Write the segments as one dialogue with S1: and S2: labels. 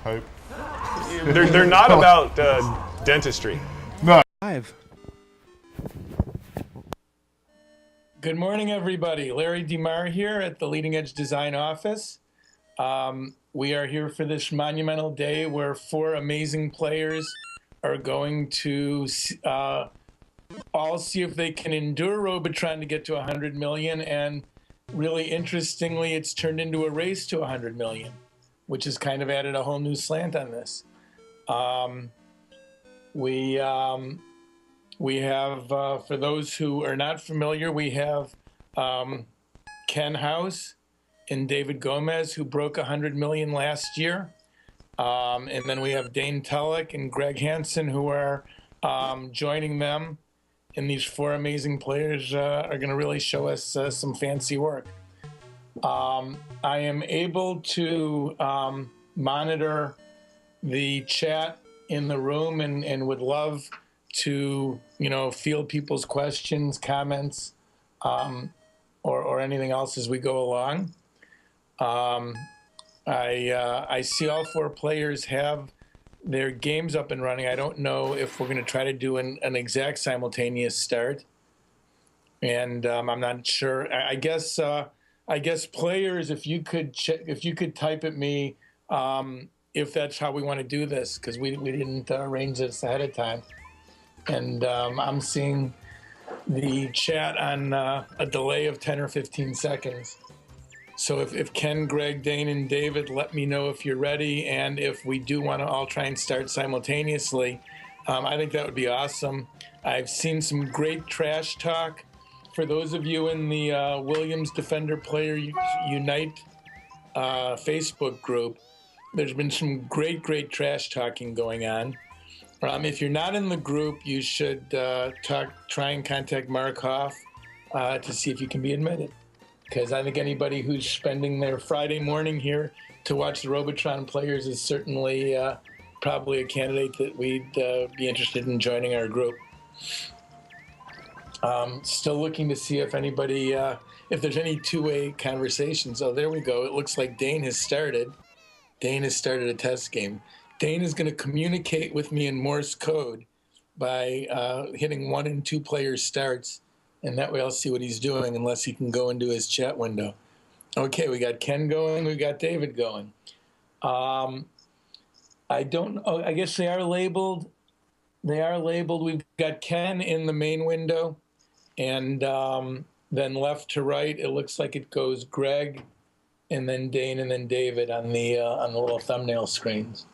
S1: Hope.
S2: They're not about dentistry.
S1: No.
S3: Live.
S4: Good morning, everybody. Larry DeMar here at the Leading Edge Design Office. We are here for this monumental day where 4 amazing players are going to all see if they can endure Robotron to get to 100 million. And really interestingly, it's turned into a race to 100 million, which has kind of added a whole new slant on this. We have, for those who are not familiar, we have Ken House and David Gomez, who broke 100 million last year. And then we have Dane Tullock and Greg Hansen, who are joining them. And these 4 amazing players are going to really show us some fancy work. I am able to monitor the chat in the room and would love to, field people's questions, comments, or anything else as we go along. I see all 4 players have their games up and running. I don't know if we're going to try to do an exact simultaneous start, and I'm not sure. I guess players, if you could type at me if that's how we want to do this, because we didn't arrange this ahead of time. And I'm seeing the chat on a delay of 10 or 15 seconds. So if Ken, Greg, Dane, and David, let me know if you're ready, and if we do want to all try and start simultaneously, I think that would be awesome. I've seen some great trash talk. For those of you in the Williams Defender Player Unite Facebook group, there's been some great trash talking going on. If you're not in the group, you should try and contact Mark Hoff to see if you can be admitted. Because I think anybody who's spending their Friday morning here to watch the Robotron players is certainly probably a candidate that we'd be interested in joining our group. Still looking to see if anybody, if there's any two-way conversations. Oh, there we go. It looks like Dane has started. Dane has started a test game. Dane is going to communicate with me in Morse code by hitting 1 and 2 player starts. And that way I'll see what he's doing, unless he can go into his chat window. Okay, we got Ken going. We got David going. I don't know. I guess they are labeled. We've got Ken in the main window. And then left to right, it looks like it goes Greg, and then Dane, and then David on the little thumbnail screens.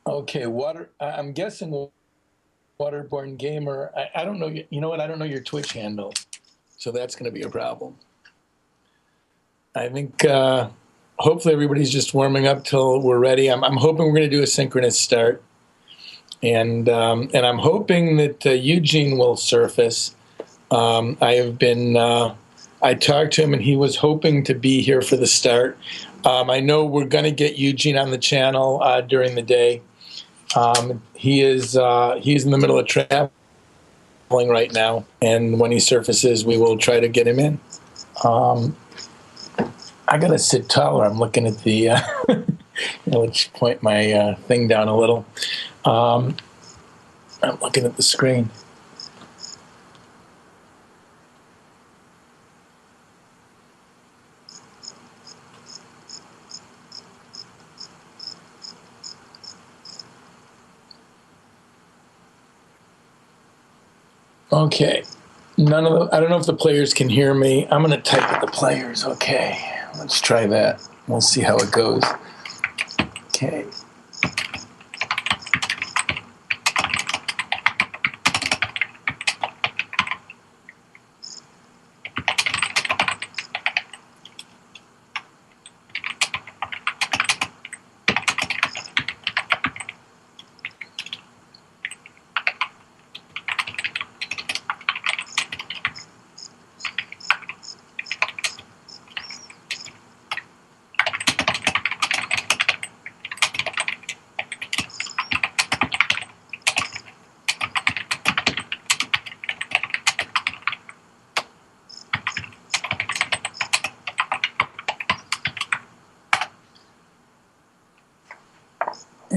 S4: Okay, I'm guessing Waterborne Gamer. I don't know. You know what? I don't know your Twitch handle, so that's going to be a problem. I think hopefully everybody's just warming up till we're ready. I'm hoping we're going to do a synchronous start, and I'm hoping that Eugene will surface. I talked to him, and he was hoping to be here for the start. I know we're going to get Eugene on the channel during the day. He's in the middle of traveling right now, and when he surfaces, we will try to get him in. I gotta sit taller. I'm looking at the. Let's point my thing down a little. I'm looking at the screen. Okay, I don't know if the players can hear me. I'm going to type at the players. Okay, let's try that. We'll see how it goes. Okay.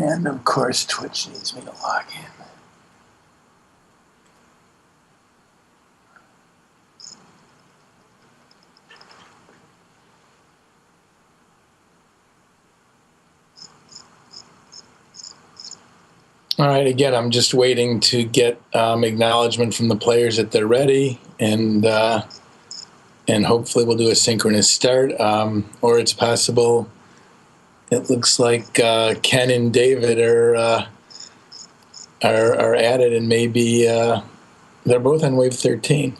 S4: And of course, Twitch needs me to log in. All right, again, I'm just waiting to get acknowledgement from the players that they're ready, and hopefully we'll do a synchronous start, or it's possible. It looks like Ken and David are at it, and maybe they're both on wave 13.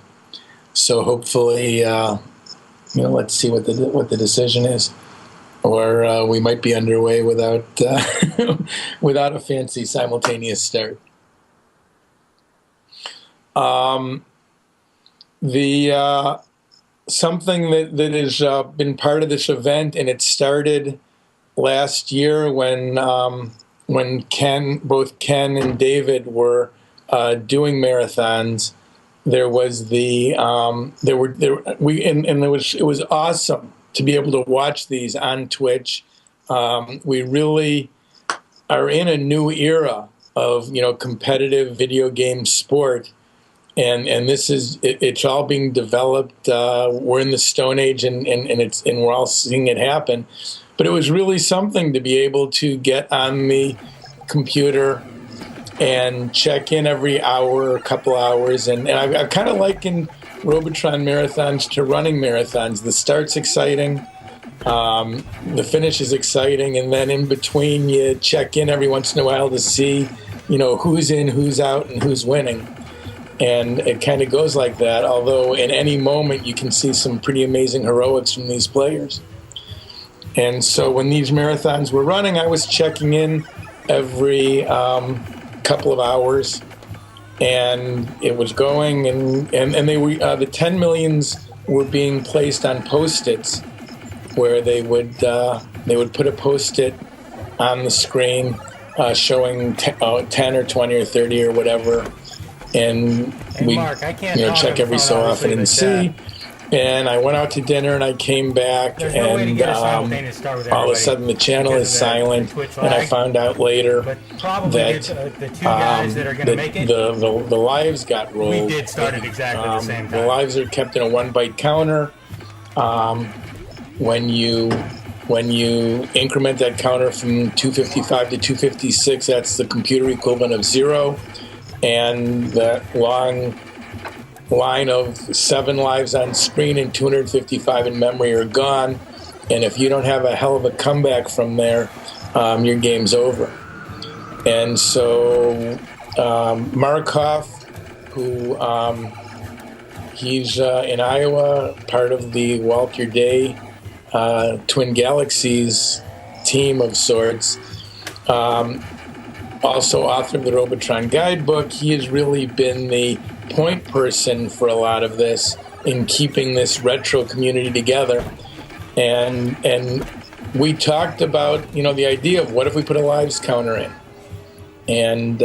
S4: So hopefully, let's see what the decision is. Or we might be underway without without a fancy simultaneous start. Something that has been part of this event, and it started last year when both Ken and David were doing marathons. There was it was awesome to be able to watch these on Twitch. We really are in a new era of competitive video game sport, and it's all being developed. We're in the Stone Age, and we're all seeing it happen. But it was really something to be able to get on the computer and check in every hour or a couple hours, and I've kind of likened Robotron marathons to running marathons. The start's exciting, the finish is exciting, and then in between you check in every once in a while to see, who's in, who's out, and who's winning. And it kind of goes like that, although in any moment you can see some pretty amazing heroics from these players. And so when these marathons were running, I was checking in every couple of hours, and it was going, and they were the 10 millions were being placed on Post-its, where they would put a Post-it on the screen showing 10 or 20 or 30 or whatever, and we check every so often and see. And I went out to dinner, and I came back, and all of a sudden the channel is silent, and I found out later that the lives got rolled.
S1: We did start at exactly the same time.
S4: The lives are kept in a 1-byte counter. When you increment that counter from 255 to 256, that's the computer equivalent of 0, and that long line of 7 lives on screen and 255 in memory are gone, and if you don't have a hell of a comeback from there, your game's over. And so Markov, who he's in Iowa, part of the Walter Day Twin Galaxies team of sorts, also author of the Robotron guidebook. He has really been the point person for a lot of this in keeping this retro community together, and we talked about the idea of what if we put a lives counter in, and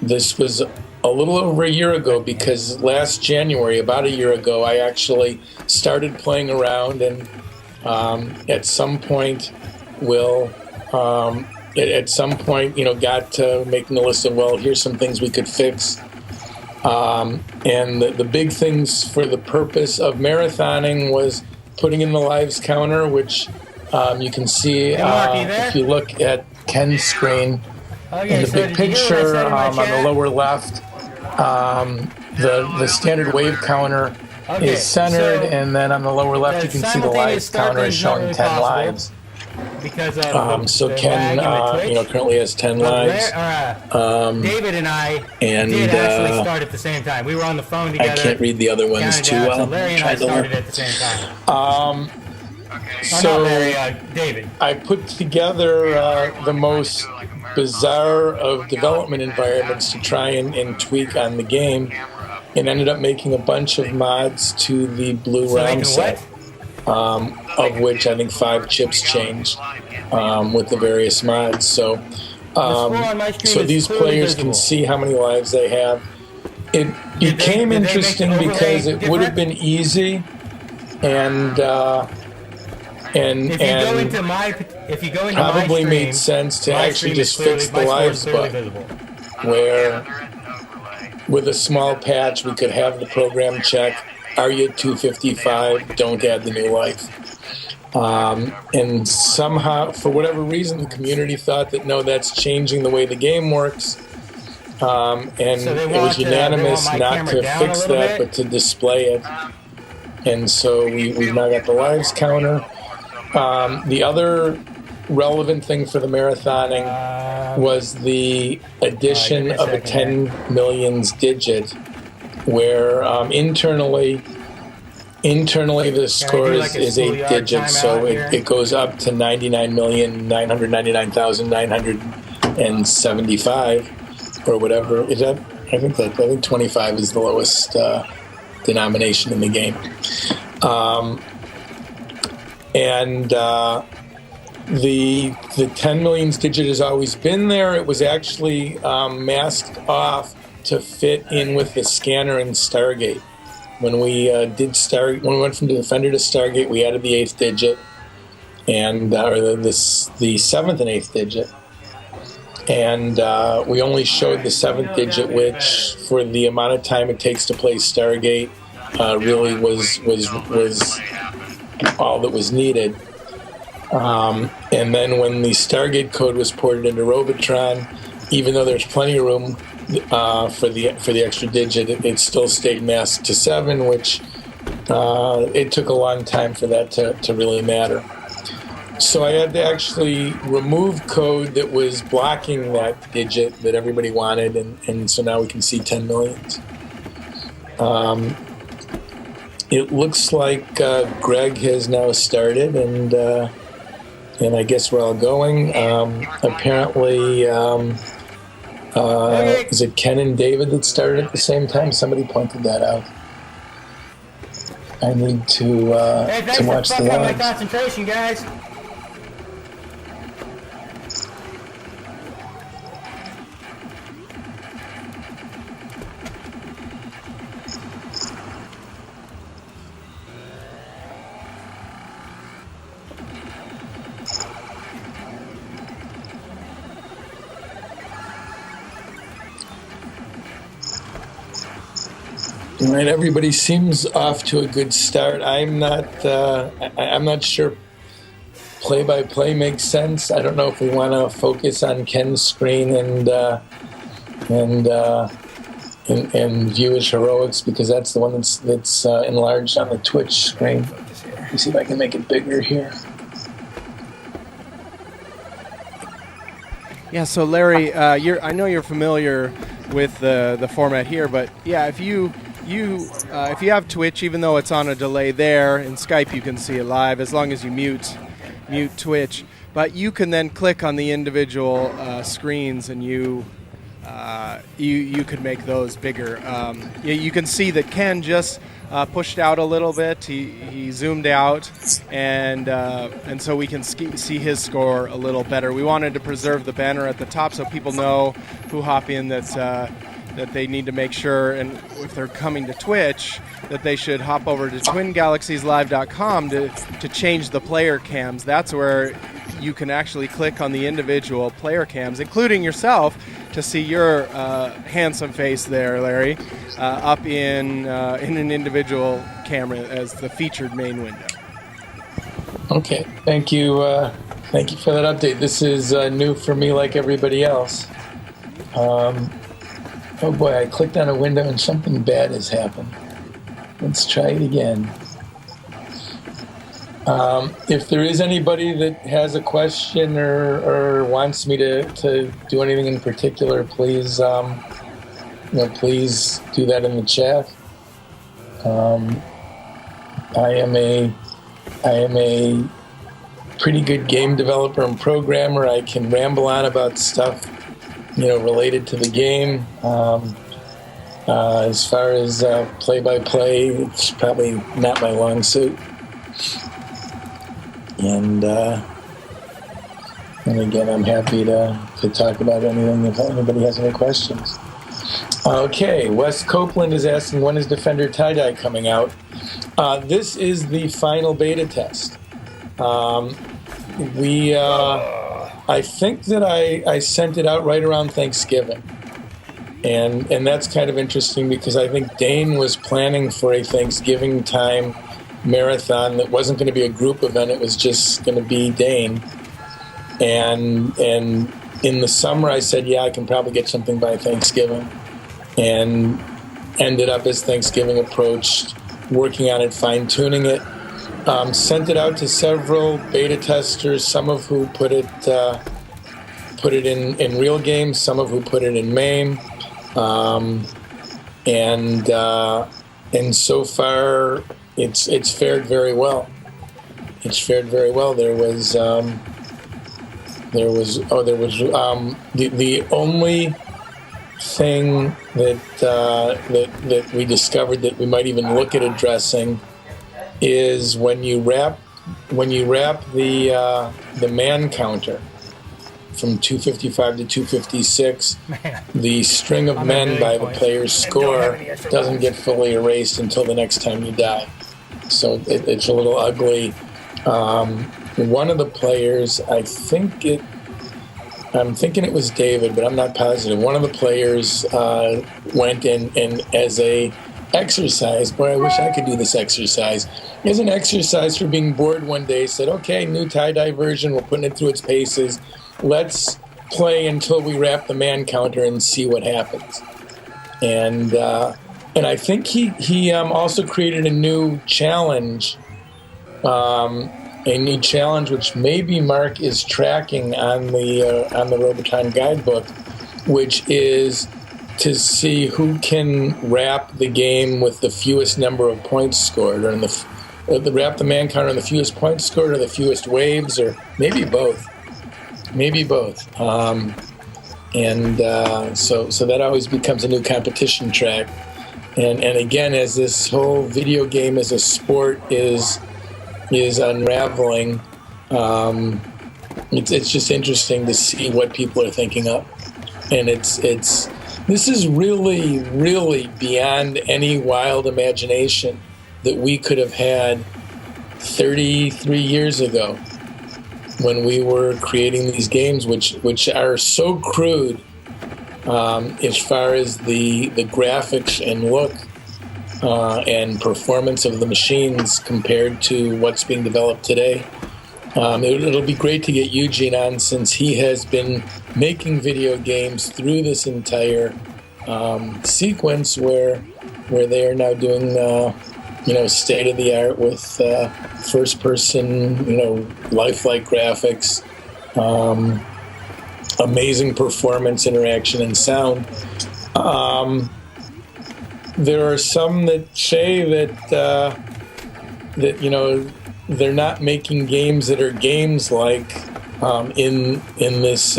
S4: this was a little over a year ago, because last January, about a year ago, I actually started playing around, and at some point got to making a list of, well, here's some things we could fix. And the big things for the purpose of marathoning was putting in the lives counter, which you can see if you look at Ken's screen in the big picture on the lower left. The standard wave counter is centered, and then on the lower left you can see the lives counter is showing 10 lives.
S1: Because of
S4: so Ken, currently has 10 lives.
S1: David and I did actually start at the same time. We were on the phone together.
S4: I can't read the other ones too well.
S1: So Larry and I started at the same time. David.
S4: I put together the most bizarre of development environments to try and tweak on the game, and ended up making a bunch of mods to the Blue Realm set. Of which I think 5 chips changed with the various mods. So these players can see how many lives they have. It became interesting because it would have been easy, and And
S1: if you go into
S4: probably
S1: my stream,
S4: made sense to actually just fix the lives button, where with a small patch we could have the program check, are you at 255, don't add the new life. And somehow, for whatever reason, the community thought that no, that's changing the way the game works. And it was unanimous not to fix that, but to display it. And so we've now got the lives counter. The other relevant thing for the marathoning was the addition of a 10 millions digit, where internally the score is 8 digits, so it goes up to 99,999,975 or whatever. Is that? I think 25 is the lowest denomination in the game. The 10 millions digit has always been there. It was actually masked off to fit in with the scanner in Stargate. When we when we went from Defender to Stargate, we added the 8th digit, or the 7th and 8th digit, and we only showed the 7th digit, which for the amount of time it takes to play Stargate, really was all that was needed. And then when the Stargate code was ported into Robotron, even though there's plenty of room for the extra digit, it still stayed masked to 7, which it took a long time for that to really matter. So I had to actually remove code that was blocking that digit that everybody wanted, and so now we can see 10 millions. It looks like Greg has now started, and I guess we're all going. Apparently, is it Ken and David that started at the same time? Somebody pointed that out. I need to watch the live.
S1: My concentration, guys.
S4: All right, everybody seems off to a good start. I'm not sure play-by-play makes sense. I don't know if we want to focus on Ken's screen and view his heroics, because that's the one that's enlarged on the Twitch screen. Let me see if I can make it bigger here.
S3: Yeah, so Larry, I know you're familiar with the format here, but yeah, if you have Twitch, even though it's on a delay there, in Skype you can see it live as long as you mute Twitch. But you can then click on the individual screens, and you could make those bigger. You can see that Ken just pushed out a little bit. He zoomed out, and so we can see his score a little better. We wanted to preserve the banner at the top so people know who hop in that they need to make sure, and if they're coming to Twitch, that they should hop over to twingalaxieslive.com to change the player cams. That's where you can actually click on the individual player cams, including yourself, to see your handsome face there, Larry, up in an individual camera as the featured main window.
S4: Okay, thank you for that update. This is new for me, like everybody else. Oh boy, I clicked on a window and something bad has happened. Let's try it again. If there is anybody that has a question or wants me to do anything in particular, please, please do that in the chat. I am a pretty good game developer and programmer. I can ramble on about stuff, related to the game. As far as play-by-play, it's probably not my long suit. And again, I'm happy to talk about anything if anybody has any questions. Okay, Wes Copeland is asking, when is Defender Tie-Dye coming out? This is the final beta test. I think that I sent it out right around Thanksgiving. And that's kind of interesting because I think Dane was planning for a Thanksgiving time marathon that wasn't going to be a group event. It was just going to be Dane. And in the summer, I said, yeah, I can probably get something by Thanksgiving. And ended up, as Thanksgiving approached, working on it, fine-tuning it. Sent it out to several beta testers, some of who put it in real games, some of who put it in MAME. And so far, it's fared very well. It's fared very well. The only thing that we discovered that we might even look at addressing is when you wrap the man counter from 255 to 256, the string of men by the player's score doesn't get fully erased until the next time you die. So it's a little ugly. One of the players, I'm thinking it was David, but I'm not positive. One of the players went in and as a exercise, boy, I wish I could do this exercise. As an exercise for being bored one day, said, okay, new tie-dye version, we're putting it through its paces. Let's play until we wrap the man counter and see what happens. And I think he also created a new challenge, which maybe Mark is tracking on the Robotron guidebook, which is to see who can wrap the game with the fewest number of points scored, or wrap the man counter on the fewest points scored, or the fewest waves, or maybe both. So that always becomes a new competition track. And again, as this whole video game as a sport is unraveling, it's just interesting to see what people are thinking up. And this is really, really beyond any wild imagination that we could have had 33 years ago when we were creating these games, which are so crude as far as the graphics and look and performance of the machines compared to what's being developed today. It'll be great to get Eugene on, since he has been making video games through this entire sequence where they are now doing state of the art with first person, lifelike graphics, amazing performance, interaction, and sound. There are some that say that they're not making games that are games like in this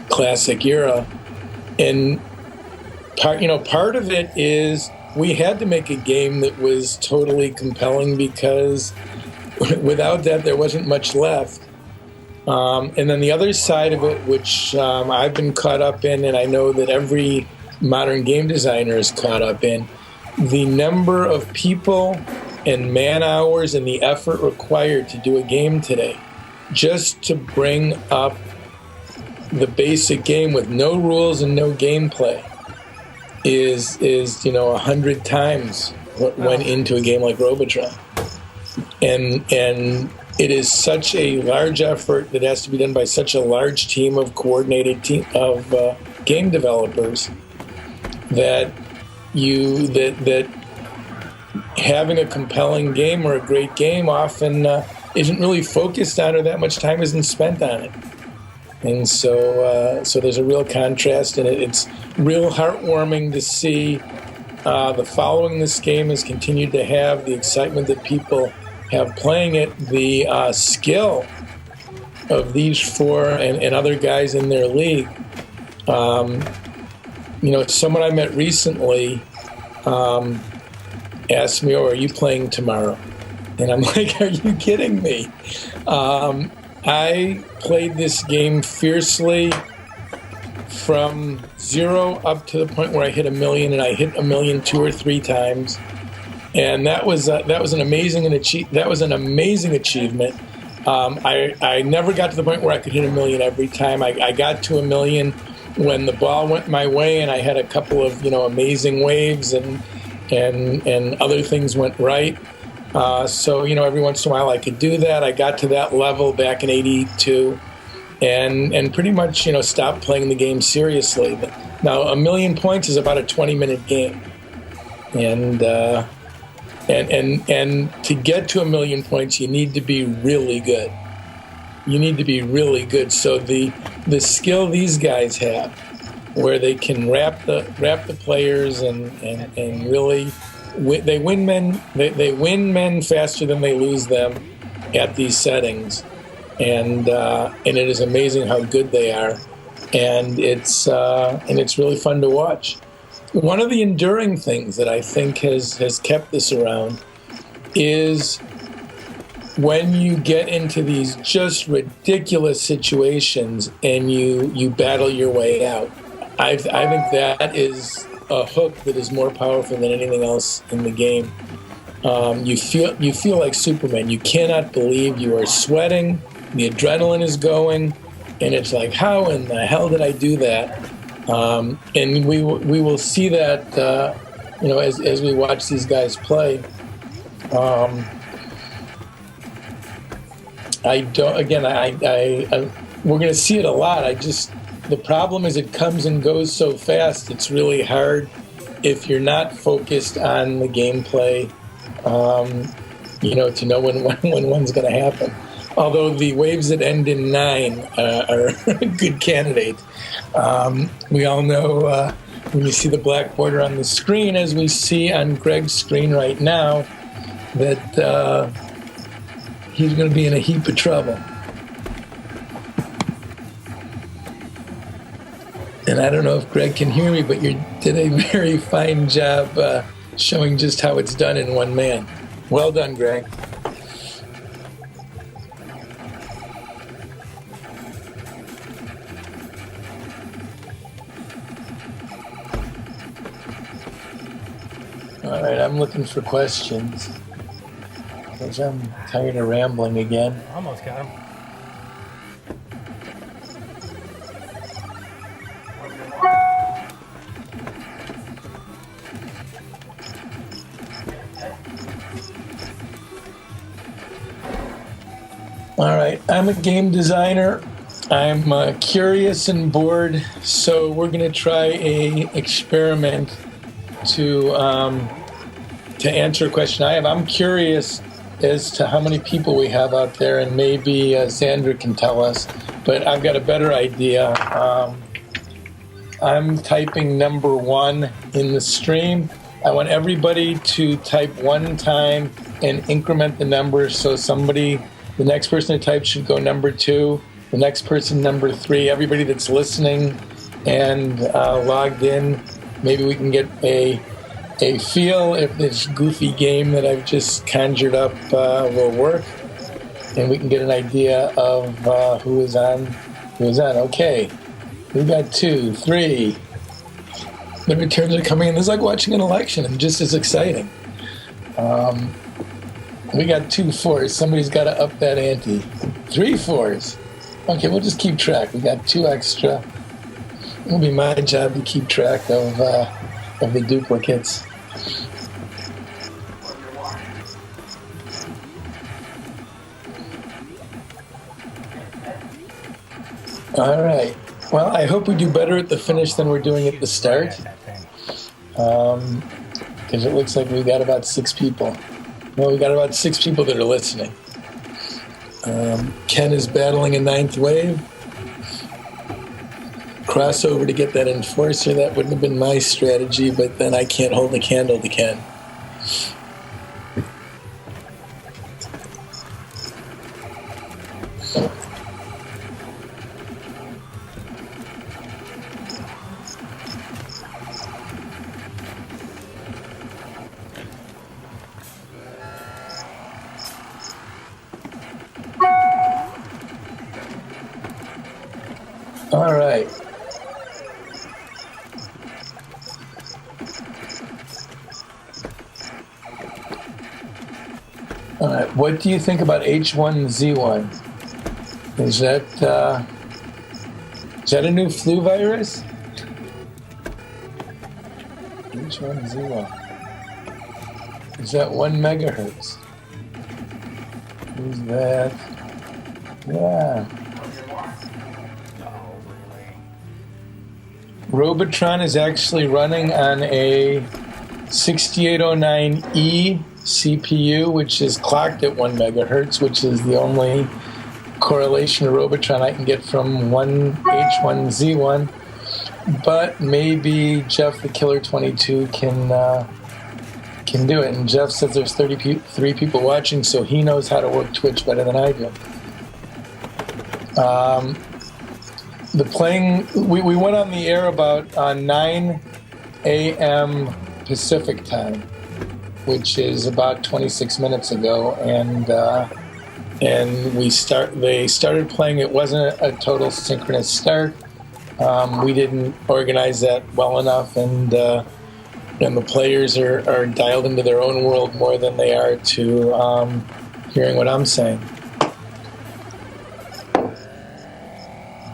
S4: classic era, and part of it is we had to make a game that was totally compelling, because without that there wasn't much left. And then the other side of it, which I've been caught up in, and I know that every modern game designer is caught up in, the number of people and man hours and the effort required to do a game today, just to bring up the basic game with no rules and no gameplay, is 100 times what went into a game like Robotron. And it is such a large effort that has to be done by such a large team of coordinated team of game developers that having a compelling game or a great game often isn't really focused on, or that much time isn't spent on it. And so there's a real contrast, and it's real heartwarming to see the following this game has continued to have, the excitement that people have playing it, the skill of these four and other guys in their league. Someone I met recently asked me, "Oh, are you playing tomorrow?" And I'm like, "Are you kidding me?" I played this game fiercely from zero up to the point where I hit 1 million, and I hit 1 million 2 or 3 times, and that was an amazing achievement. I never got to the point where I could hit 1,000,000 every time. I got to 1,000,000 when the ball went my way and I had a couple of amazing waves and other things went right. So every once in a while I could do that. I got to that level back in '82, and pretty much stopped playing the game seriously. But now 1,000,000 points is about a 20-minute game, and to get to 1,000,000 points, you need to be really good. You need to be really good. So the skill these guys have, where they can wrap the players and really they win men faster than they lose them at these settings, and it is amazing how good they are, and it's really fun to watch. One of the enduring things that I think has kept this around is when you get into these just ridiculous situations and you battle your way out. I think that is a hook that is more powerful than anything else in the game. You feel like Superman. You cannot believe you are sweating. The adrenaline is going, and it's like, how in the hell did I do that? And we will see that as we watch these guys play. We're going to see it a lot. The problem is it comes and goes so fast. It's really hard if you're not focused on the gameplay, to know when one's going to happen. Although the waves that end in 9 are a good candidate. We all know when you see the black border on the screen, as we see on Greg's screen right now, that he's going to be in a heap of trouble. And I don't know if Greg can hear me, but you did a very fine job showing just how it's done in one man. Well done, Greg. All right, I'm looking for questions, because I'm tired of rambling again.
S1: Almost got him.
S4: All right, I'm a game designer. I'm curious and bored, so we're going to try a experiment to answer a question I have. I'm curious as to how many people we have out there, and maybe Sandra can tell us, but I've got a better idea. I'm typing number 1 in the stream. I want everybody to type one time and increment the numbers, so the next person to type should go number 2, the next person number 3. Everybody that's listening and logged in, maybe we can get a feel if this goofy game that I've just conjured up will work, and we can get an idea of who is on. Okay, we got 2, 3. The returns are coming in. It's like watching an election, and just as exciting. We got 2 4s. Somebody's got to up that ante. 3 4s. Okay, we'll just keep track. We got 2 extra. It'll be my job to keep track of the duplicates. All right. Well, I hope we do better at the finish than we're doing at the start, because it looks like we've got about 6 people. Well, we've got about 6 people that are listening. Ken is battling a 9th wave. Crossover to get that enforcer. That wouldn't have been my strategy, but then I can't hold a candle to Ken. All right. What do you think about H1Z1? Is that a new flu virus? H1Z1. Is that 1 megahertz? Who's that? Yeah. Robotron is actually running on a 6809E CPU, which is clocked at 1 megahertz, which is the only correlation to Robotron I can get from H1Z1. But maybe Jeff the Killer 22 can do it. And Jeff says there's 33 people watching, so he knows how to work Twitch better than I do. We went on the air about 9 a.m. Pacific time, which is about 26 minutes ago, and they started playing. It wasn't a total synchronous start. We didn't organize that well enough, and the players are dialed into their own world more than they are to hearing what I'm saying.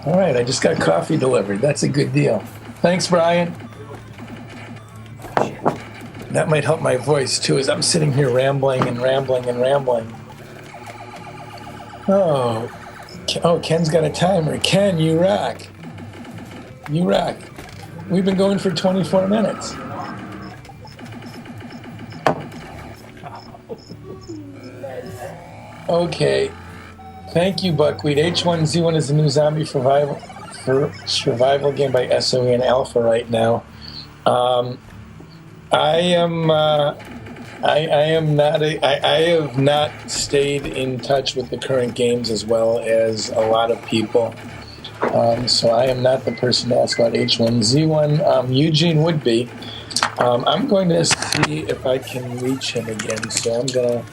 S4: All right, I just got coffee delivered. That's a good deal. Thanks, Brian. That might help my voice, too, as I'm sitting here rambling and rambling and rambling. Oh, Ken's got a timer. Ken, you rock. You rock. We've been going for 24 minutes. Okay. Thank you, Buckwheat. H1Z1 is the new zombie survival game by SOE and Alpha right now. I have not stayed in touch with the current games as well as a lot of people. So I am not the person to ask about H1Z1. Eugene would be. I'm going to see if I can reach him again. So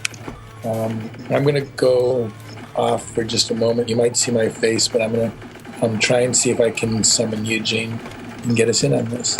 S4: I'm gonna go off for just a moment. You might see my face, but I'm gonna try and see if I can summon Eugene and get us in on this.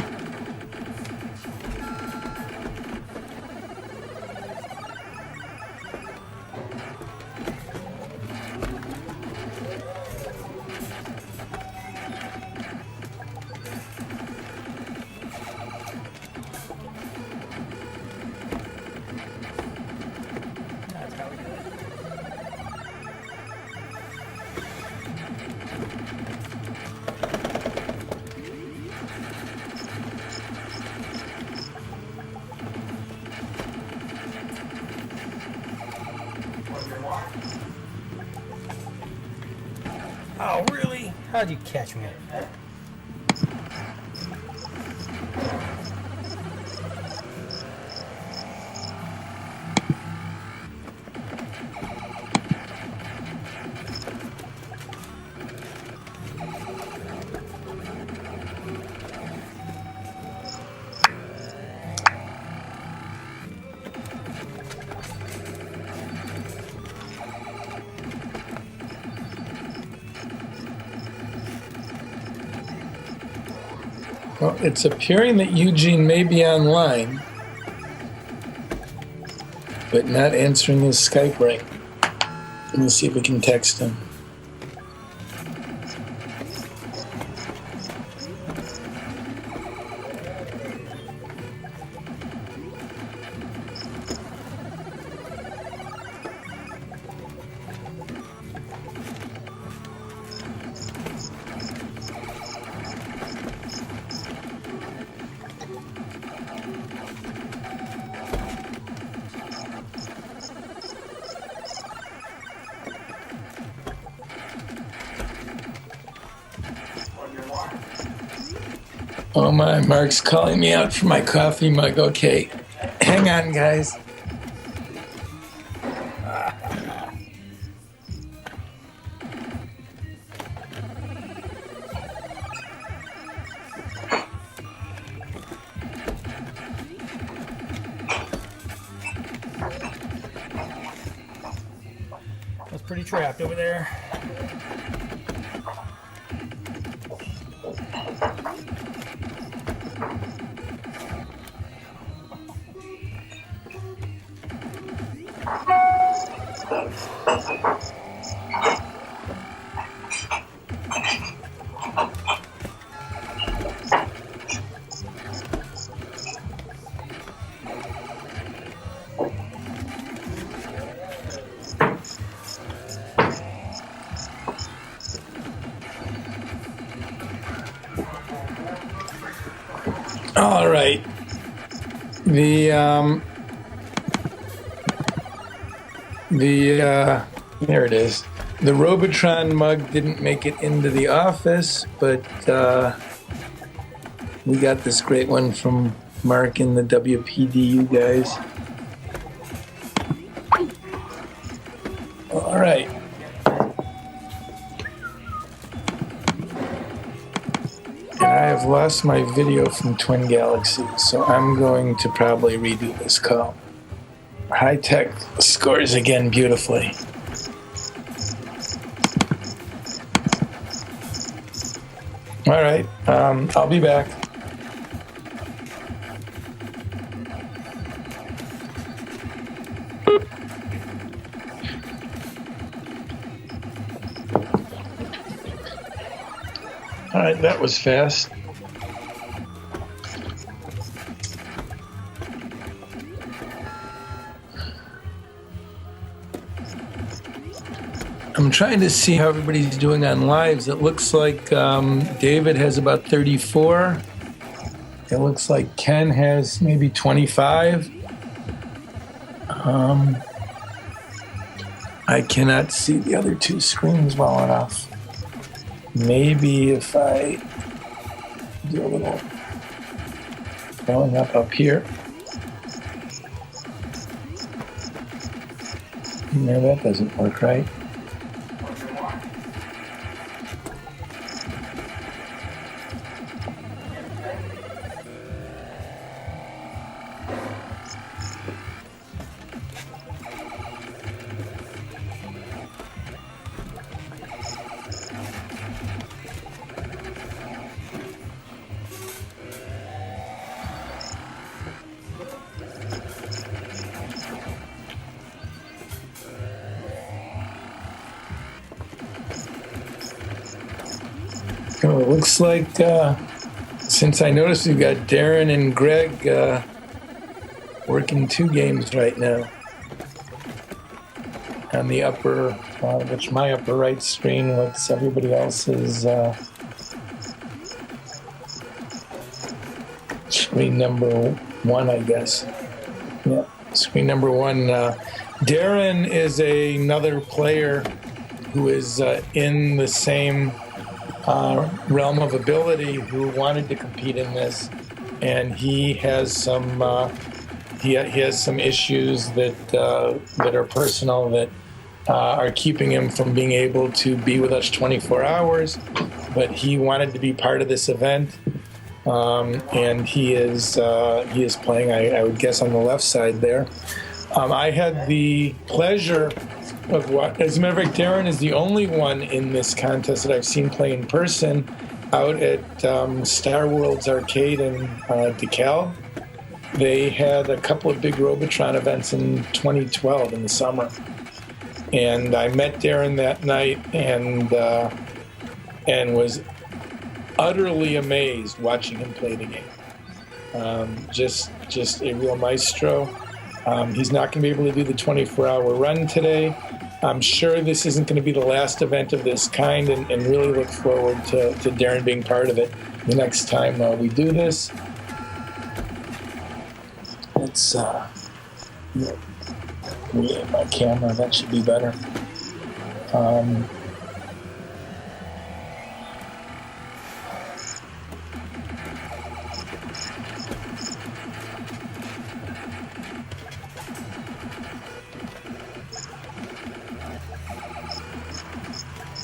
S1: Oh, really? How'd you catch me?
S4: Well, it's appearing that Eugene may be online, but not answering his Skype ring. Let me see if we can text him. Oh my, Mark's calling me out for my coffee mug. Okay, hang on, guys.
S1: I was pretty trapped over there.
S4: All right. There it is. The Robotron mug didn't make it into the office, but we got this great one from Mark and the WPDU guys. All right. And I have lost my video from Twin Galaxies, so I'm going to probably redo this call. High Tech scores again beautifully. All right, I'll be back. All right, that was fast. I'm trying to see how everybody's doing on lives. It looks like David has about 34. It looks like Ken has maybe 25. I cannot see the other two screens well enough. Maybe if I do a little going up here. No, that doesn't work right. So it looks like, since I noticed we've got Darren and Greg working 2 games right now. On the upper, which my upper right screen looks everybody else's screen number 1, I guess. Yeah, screen number 1. Darren is another player who is in the same realm of ability who wanted to compete in this, and he has some he has some issues that are personal that are keeping him from being able to be with us 24 hours. But he wanted to be part of this event, and he is playing. I would guess on the left side there. I had the pleasure of what, as a matter of fact, Darren is the only one in this contest that I've seen play in person out at Star World's Arcade in DeKalb. They had a couple of big Robotron events in 2012 in the summer. And I met Darren that night and was utterly amazed watching him play the game. Just a real maestro. He's not going to be able to do the 24-hour run today. I'm sure this isn't going to be the last event of this kind, and really look forward to Darren being part of it the next time we do this. Let's reaim my camera. That should be better.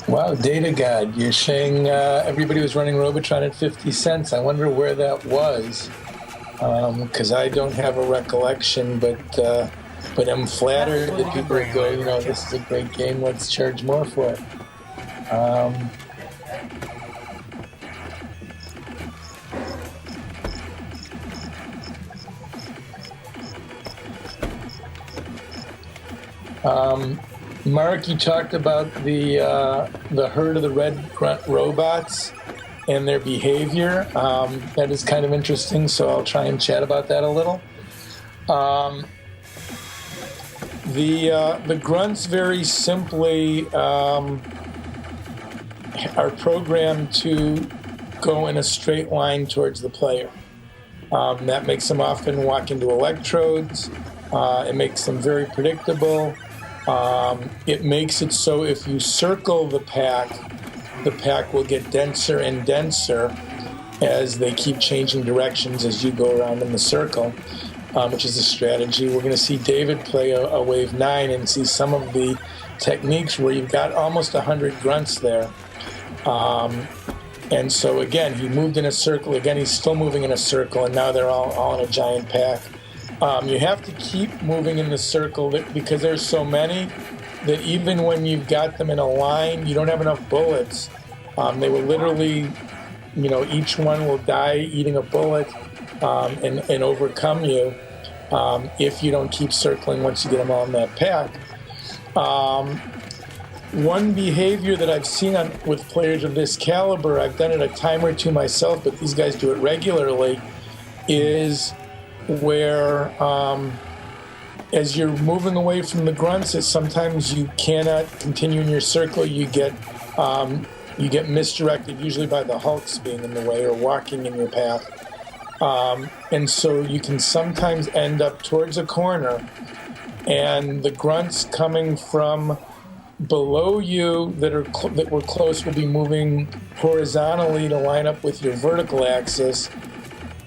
S4: Wow, Data God, you're saying everybody was running Robotron at 50 cents. I wonder where that was, because I don't have a recollection, but I'm flattered that people go, you know, this is a great game, let's charge more for it. Mark, you talked about the herd of the red grunt robots and their behavior. That is kind of interesting, so I'll try and chat about that a little. The grunts very simply are programmed to go in a straight line towards the player. That makes them often walk into electrodes. It makes them very predictable. It makes it so if you circle the pack will get denser and denser as they keep changing directions as you go around in the circle, which is a strategy. We're going to see David play a wave 9 and see some of the techniques where you've got almost 100 grunts there. And so, again, he moved in a circle. Again, he's still moving in a circle, and now they're all in a giant pack. You have to keep moving in the circle because there's so many that even when you've got them in a line, you don't have enough bullets. They will literally, each one will die eating a bullet and overcome you if you don't keep circling once you get them all in that pack. One behavior that I've seen with players of this caliber, I've done it a time or two myself, but these guys do it regularly, is where as you're moving away from the grunts, sometimes you cannot continue in your circle. You get misdirected, usually by the hulks being in the way or walking in your path. And so you can sometimes end up towards a corner, and the grunts coming from below you that were close will be moving horizontally to line up with your vertical axis,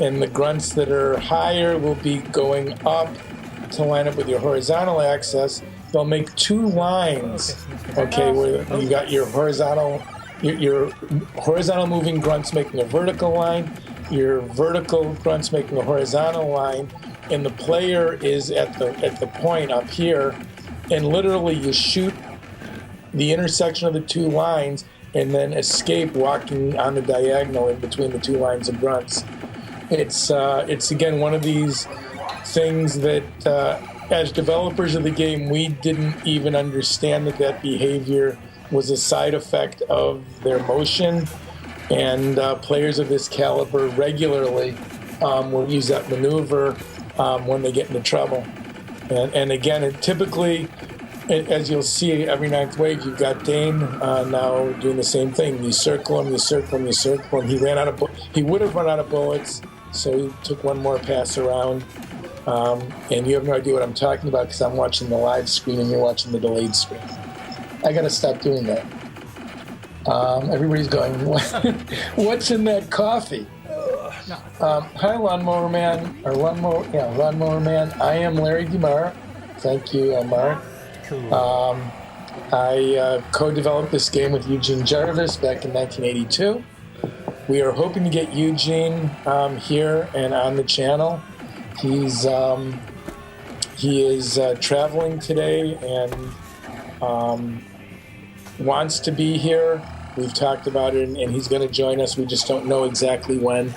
S4: and the grunts that are higher will be going up to line up with your horizontal axis. They'll make two lines, okay, where you got your horizontal moving grunts making a vertical line, your vertical grunts making a horizontal line, and the player is at the point up here, and literally you shoot the intersection of the two lines and then escape walking on the diagonal in between the two lines of grunts. It's again one of these things that as developers of the game, we didn't even understand that behavior was a side effect of their motion, and players of this caliber regularly will use that maneuver when they get into trouble. And again, it typically, as you'll see, every ninth wave, you've got Dane now doing the same thing. You circle him, you circle him, you circle him. He would have run out of bullets, so he took one more pass around. And you have no idea what I'm talking about because I'm watching the live screen and you're watching the delayed screen. I got to stop doing that. Everybody's going, what's in that coffee? Hi, Lawnmower Man. Lawnmower Man. I am Larry DeMar. Thank you, Mark.
S1: Cool.
S4: I co-developed this game with Eugene Jarvis back in 1982. We are hoping to get Eugene here and on the channel. He is traveling today and wants to be here. We've talked about it, and he's going to join us. We just don't know exactly when.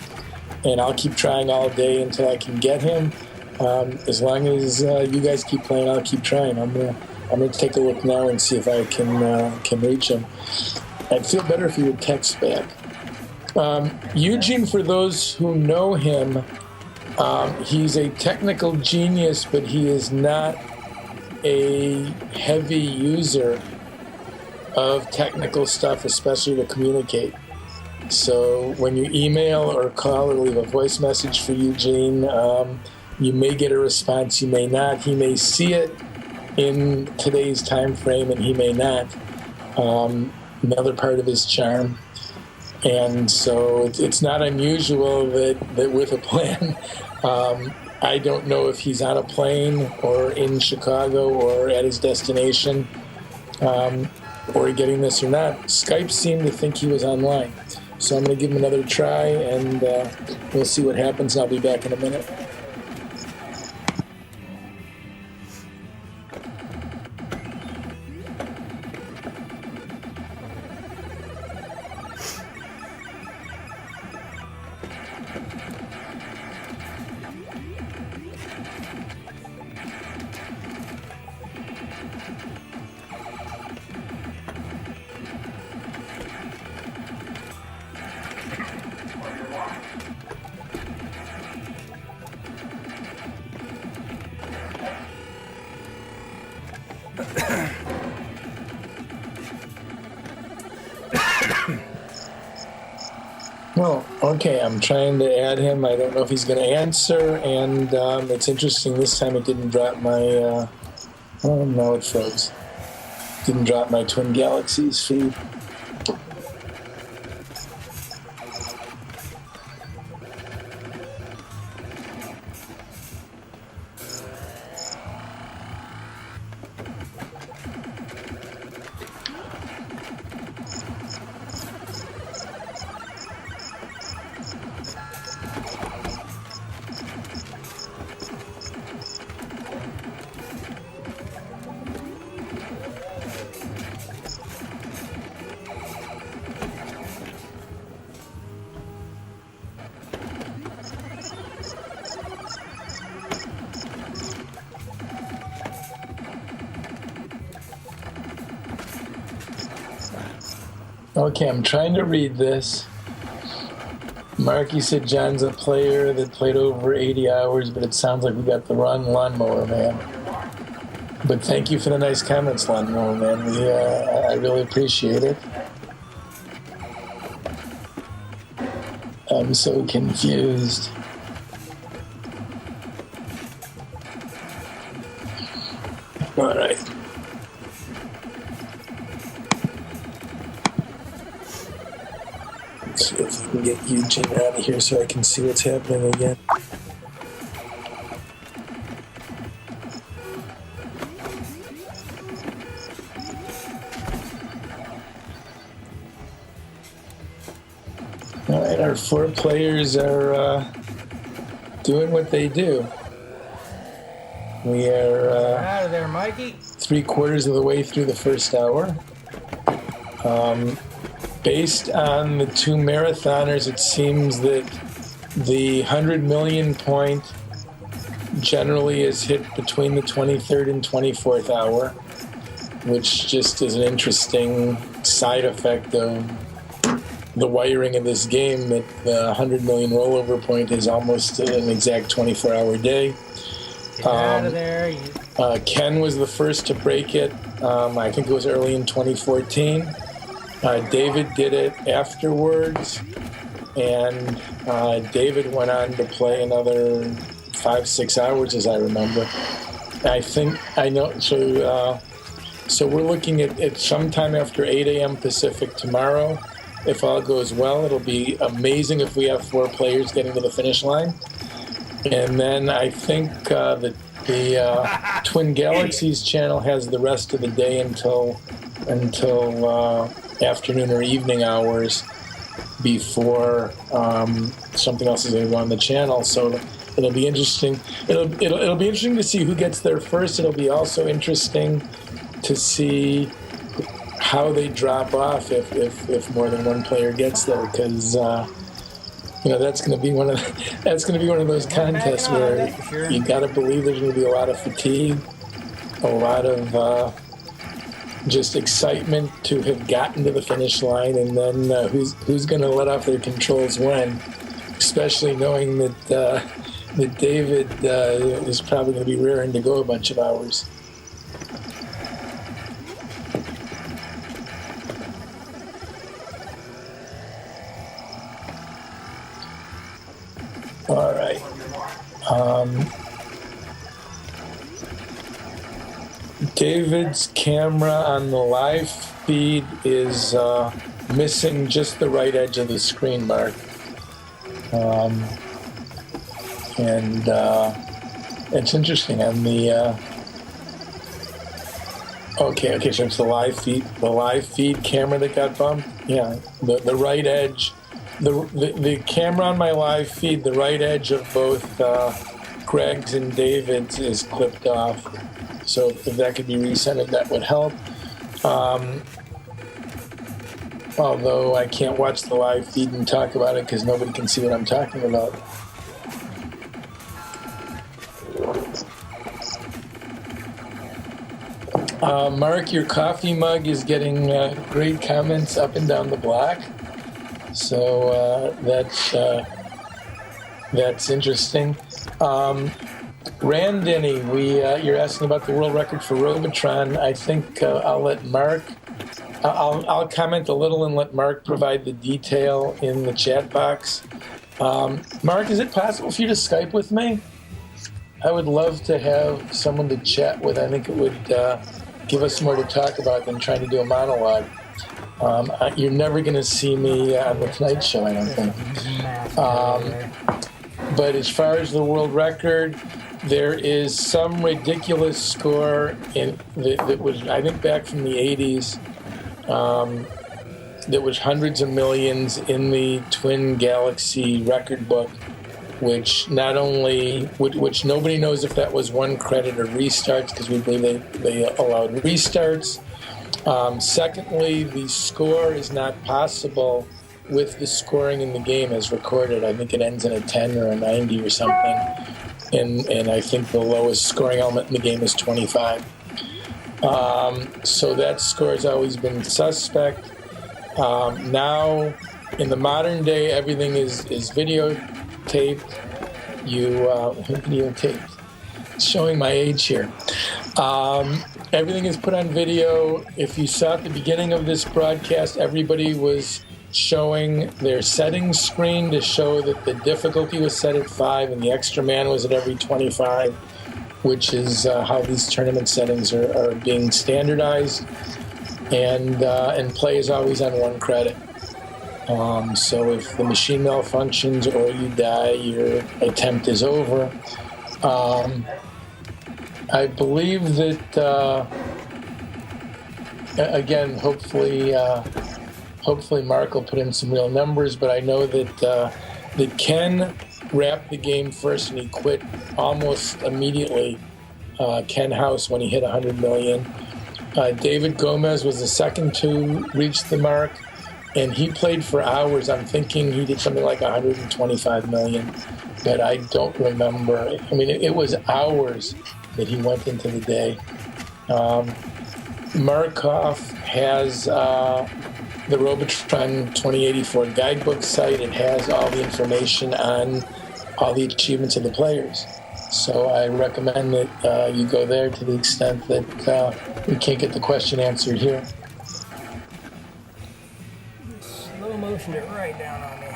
S4: And I'll keep trying all day until I can get him. As long as you guys keep playing, I'll keep trying. I'm gonna take a look now and see if I can reach him. I'd feel better if he would text back. Eugene, for those who know him, he's a technical genius, but he is not a heavy user of technical stuff, especially to communicate. So when you email or call or leave a voice message for Eugene, you may get a response, you may not. He may see it in today's time frame and he may not. Another part of his charm. And so it's not unusual that with a plan, I don't know if he's on a plane or in Chicago or at his destination or getting this or not. Skype seemed to think he was online. So I'm going to give him another try and we'll see what happens. I'll be back in a minute. Well, Okay, I'm trying to add him. I don't know if he's going to answer, and it's interesting. This time it didn't drop my. Oh no, it froze. Didn't drop my Twin Galaxies feed. Okay, I'm trying to read this. Mark, you said John's a player that played over 80 hours, but it sounds like we got the wrong lawnmower man. But thank you for the nice comments, lawnmower man. I really appreciate it. I'm so confused. All right. Let's see if we can get Eugene out of here so I can see what's happening again. All right, our 4 players are doing what they do. We are
S1: out of there, Mikey.
S4: 3/4 of the way through the first hour. Based on the 2 marathoners, it seems that the 100 million point generally is hit between the 23rd and 24th hour, which just is an interesting side effect of the wiring of this game, that the 100 million rollover point is almost an exact 24-hour day.
S1: Get out of there.
S4: Ken was the first to break it. I think it was early in 2014. David did it afterwards, and David went on to play another 5-6 hours, as I remember. I know. So we're looking at sometime after 8 a.m. Pacific tomorrow. If all goes well, it'll be amazing if we have 4 players getting to the finish line. And then I think the Twin Galaxies channel has the rest of the day until afternoon or evening hours before something else is going to go on the channel. So it'll be interesting. It'll be interesting to see who gets there first. It'll be also interesting to see how they drop off if more than one player gets there, because that's going to be one of those contests where you got to believe there's going to be a lot of fatigue, a lot of just excitement to have gotten to the finish line, and then who's going to let off their controls when, especially knowing that David is probably going to be raring to go a bunch of hours. All right. David's camera on the live feed is missing just the right edge of the screen, Mark. And it's interesting on the. Okay, so it's the live feed camera that got bumped. Yeah, the right edge. The camera on my live feed, the right edge of both Greg's and David's is clipped off. So if that could be recentered, that would help. Although I can't watch the live feed and talk about it because nobody can see what I'm talking about. Mark, your coffee mug is getting great comments up and down the block. So that's interesting. Randini, you're asking about the world record for Robotron. I think I'll let Mark I'll comment a little and let Mark provide the detail in the chat box. Mark, is it possible for you to Skype with me? I would love to have someone to chat with. I think it would give us more to talk about than trying to do a monologue. You're never going to see me on the Tonight Show, I don't think. But as far as the world record, there is some ridiculous score that was, I think, back from the 80s. That was hundreds of millions in the Twin Galaxy record book, which which nobody knows if that was one credit or restarts, because we believe they allowed restarts. Secondly, the score is not possible with the scoring in the game as recorded. I think it ends in a 10 or a 90 or something, and I think the lowest scoring element in the game is 25. So that score has always been suspect. Now, in the modern day, everything is videotaped. Videotaped. It's showing my age here. Everything is put on video. If you saw at the beginning of this broadcast, everybody was showing their settings screen to show that the difficulty was set at 5 and the extra man was at every 25, which is how these tournament settings are being standardized. And play is always on 1 credit. So if the machine malfunctions or you die, your attempt is over. I believe that, again, hopefully Mark will put in some real numbers, but I know that Ken wrapped the game first and he quit almost immediately, Ken House, when he hit 100 million. David Gomez was the second to reach the mark, and he played for hours. I'm thinking he did something like 125 million, but I don't remember. I mean, it was hours that he went into the day. Markov has the Robotron 2084 guidebook site. It has all the information on all the achievements of the players. So I recommend that you go there to the extent that we can't get the question answered here.
S1: Slow motion it right down on me.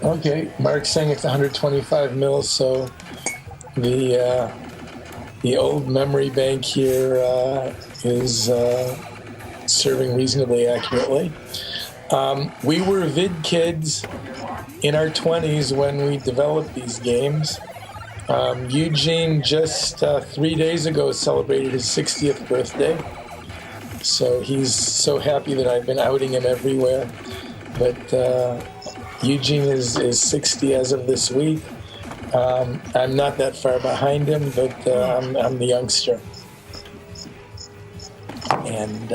S4: Okay, Mark's saying it's 125 mils, so the old memory bank here is serving reasonably accurately. We were vid kids in our 20s when we developed these games. Eugene just 3 days ago celebrated his 60th birthday, so he's so happy that I've been outing him everywhere. But Eugene is 60 as of this week. I'm not that far behind him, but I'm the youngster. And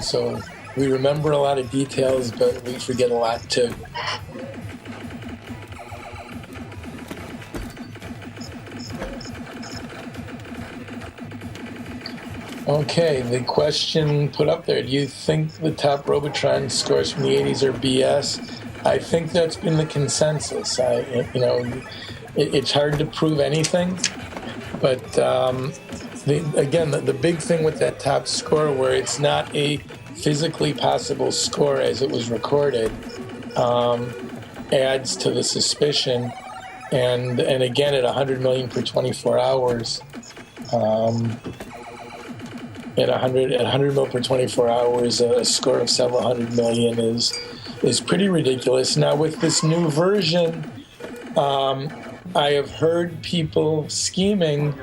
S4: so we remember a lot of details, but we forget a lot too. Okay, the question put up there, do you think the top Robotron scores from the 80s are BS? I think that's been the consensus. It's hard to prove anything, but the big thing with that top score, where it's not a physically possible score as it was recorded, adds to the suspicion. And again, at 100 million per 24 hours, at 100 mil per 24 hours, a score of several hundred million is pretty ridiculous. Now, with this new version, I have heard people scheming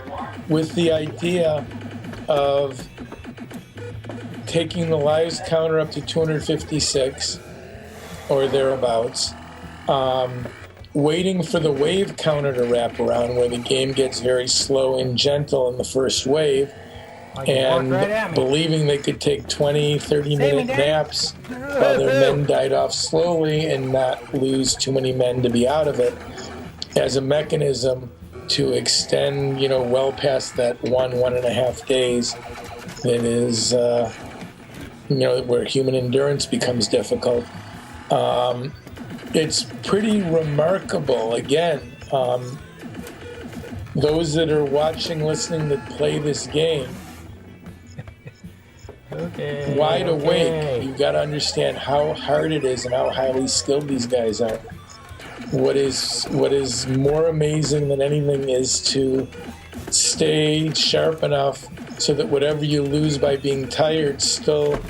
S4: with the idea of taking the lives counter up to 256 or thereabouts, waiting for the wave counter to wrap around, where the game gets very slow and gentle in the first wave, and believing they could take 20, 30-minute naps while their men died off slowly and not lose too many men to be out of it, as a mechanism to extend, well past that 1.5 days that is, where human endurance becomes difficult. It's pretty remarkable. Again, those that are watching, listening, that play this game,
S1: Okay.
S4: wide awake, you've got to understand how hard it is and how highly skilled these guys are. What is more amazing than anything is to stay sharp enough so that whatever you lose by being tired still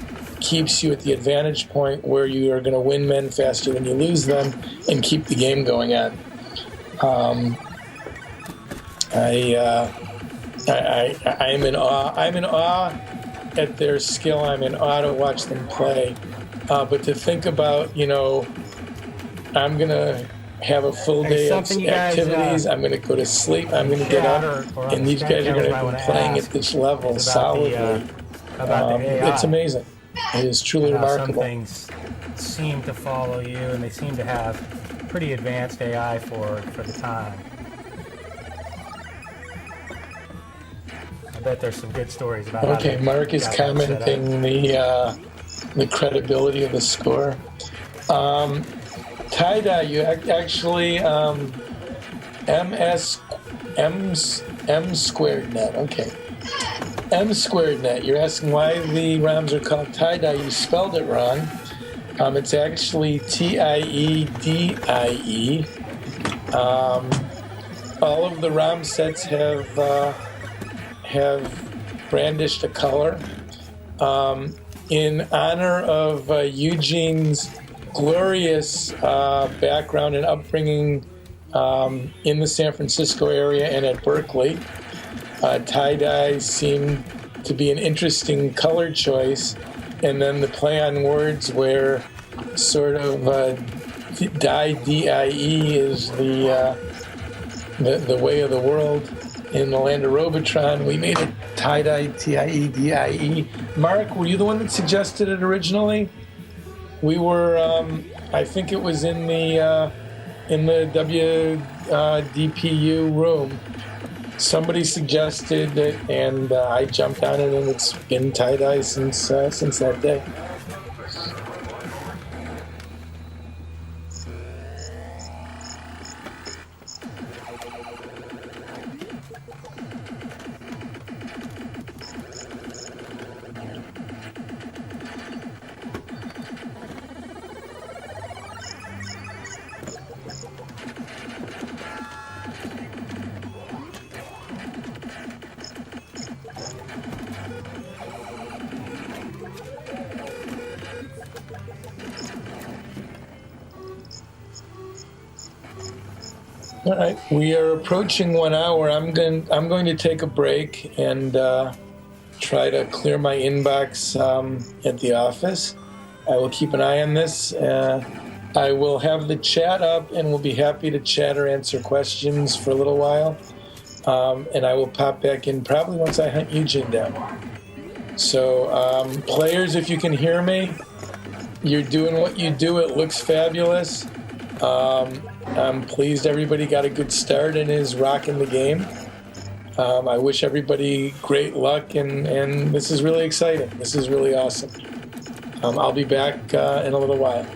S4: keeps you at the advantage point where you are going to win men faster than you lose them and keep the game going on. I'm in awe. I'm in awe at their skill. I'm in awe to watch them play. But to think about, you know, I'm going to have a full day of activities. I'm going to go to sleep. I'm going to get up. And these guys are going to be playing at this level solidly. It's amazing. It is truly remarkable.
S1: Some things seem to follow you, and they seem to have pretty advanced AI for the time. I bet there's some good stories about.
S4: Okay, Mark is commenting the credibility of the score. Tie-dye, you actually M squared net. Okay. M squared net. You're asking why the ROMs are called tie-dye. You spelled it wrong. It's actually TIEDIE. All of the ROM sets have brandished a color. In honor of Eugene's glorious background and upbringing in the San Francisco area and at Berkeley, tie-dye seemed to be an interesting color choice, and then the play on words where sort of dye, D-I-E, is the way of the world in the land of Robotron. We made it tie-dye, T-I-E-D-I-E. Mark, were you the one that suggested it originally? We were, I think it was in the WDPU room. Somebody suggested it, and I jumped on it, and it's been tie-dye since that day. All right, we are approaching 1 hour. I'm going to take a break and try to clear my inbox at the office. I will keep an eye on this. I will have the chat up, and we'll be happy to chat or answer questions for a little while. And I will pop back in probably once I hunt Eugene down. So, players, if you can hear me, you're doing what you do. It looks fabulous. I'm pleased everybody got a good start and is rocking the game. I wish everybody great luck, and this is really exciting. This is really awesome. I'll be back in a little while.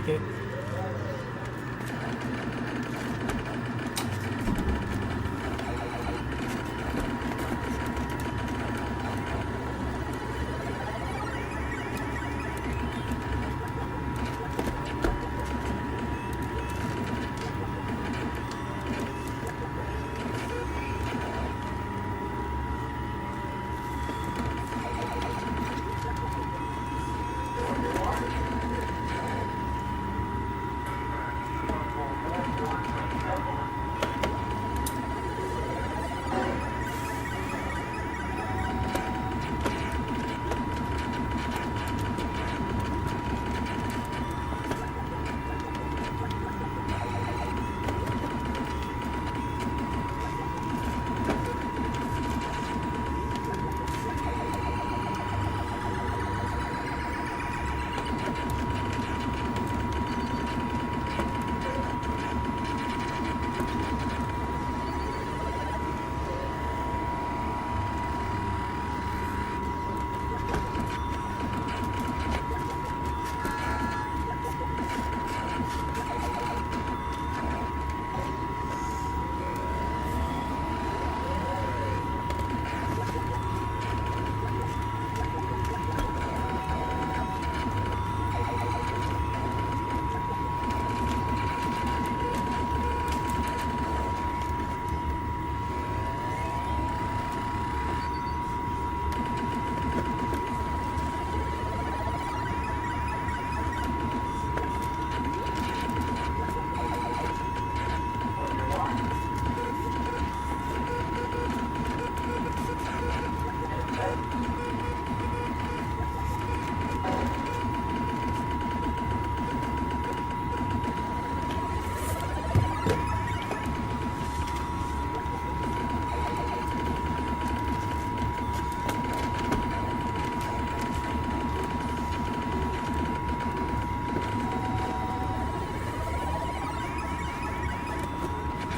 S1: take it.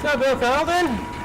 S1: What's up, Bill Felden?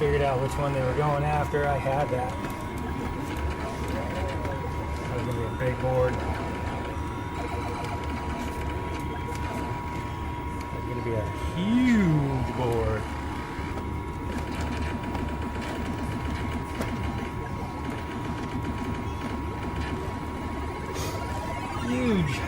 S1: figured out which one they were going after, I had that. That was going to be a big board. That's going to be a huge board. Huge.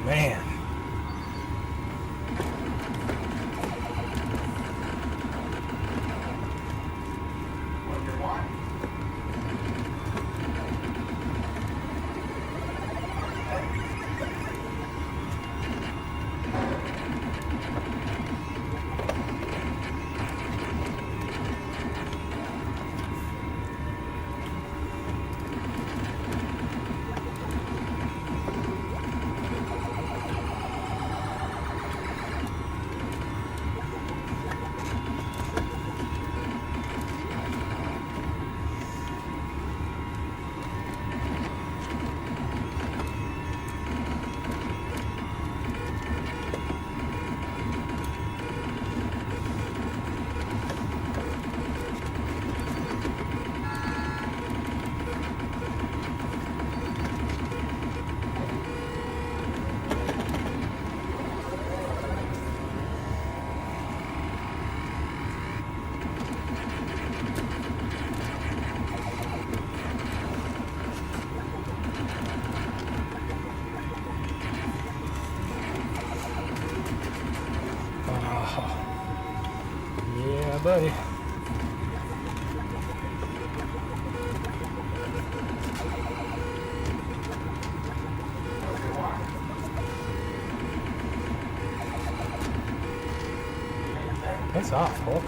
S1: Man. Yeah, buddy. It's off, Hulk.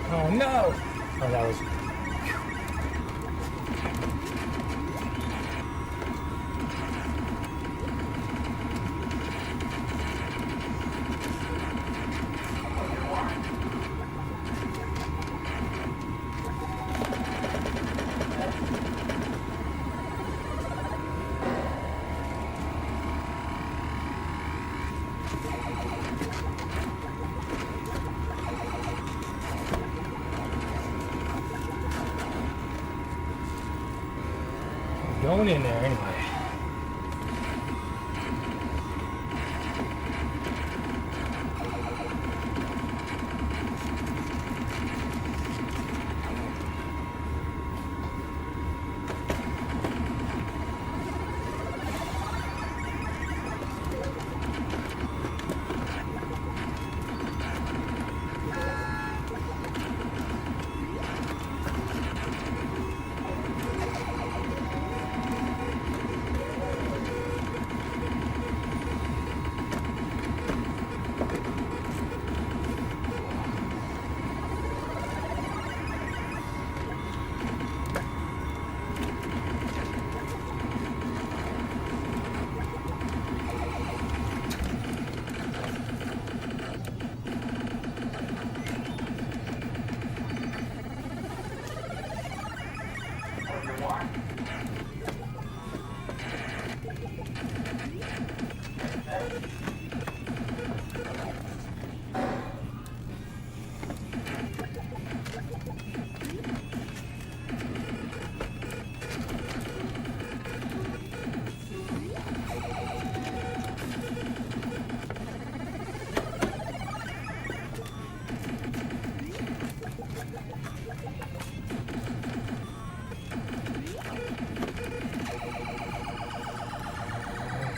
S1: Oh no! Oh, that was. Going in there anyway.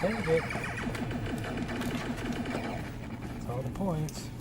S1: Take it. seconds.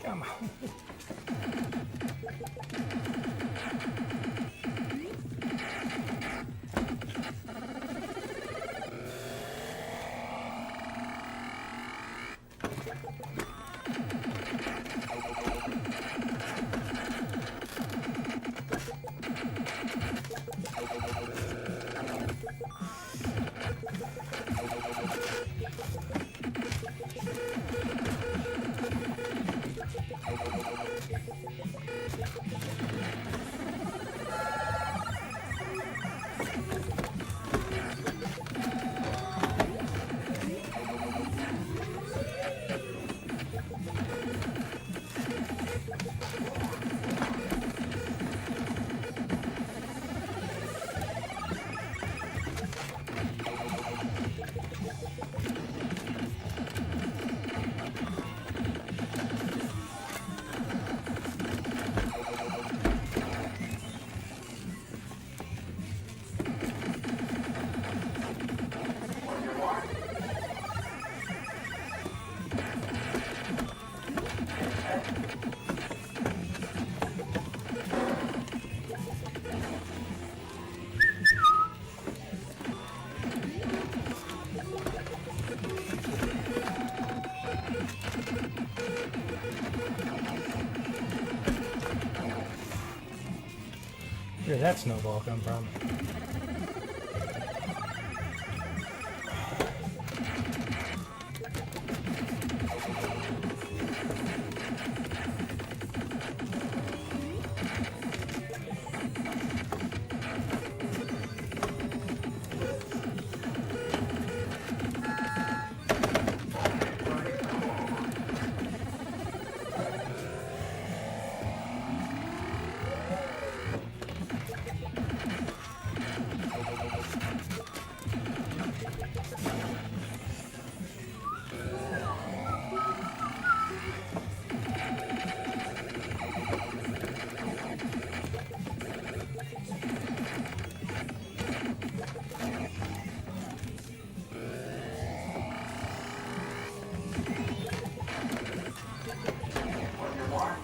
S1: Come on. Where did that snowball come from?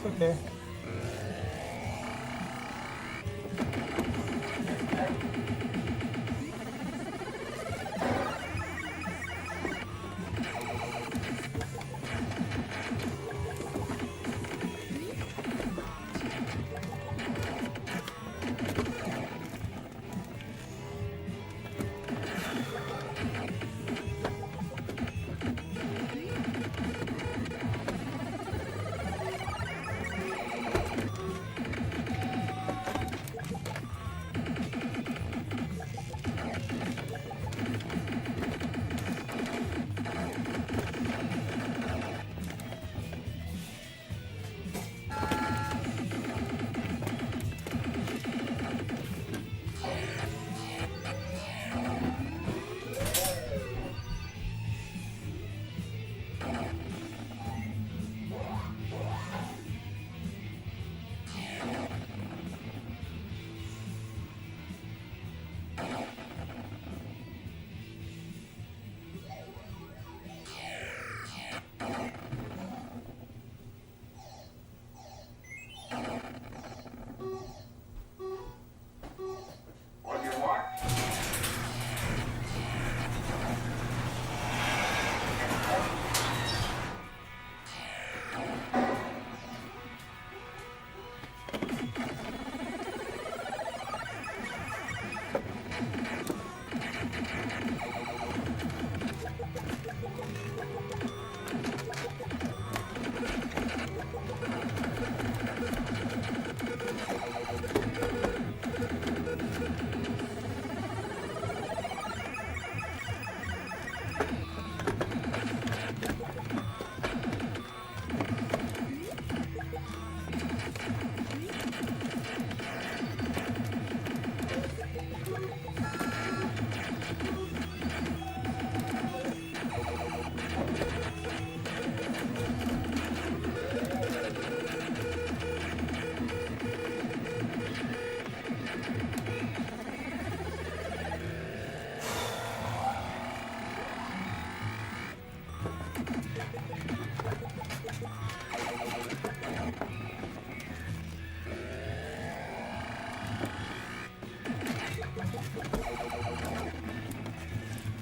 S1: It's okay.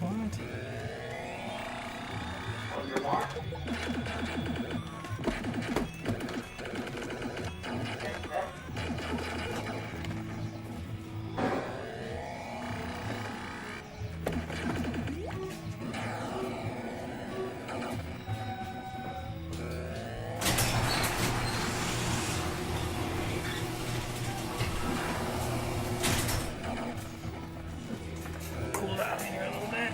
S1: What? Cool down here a little bit.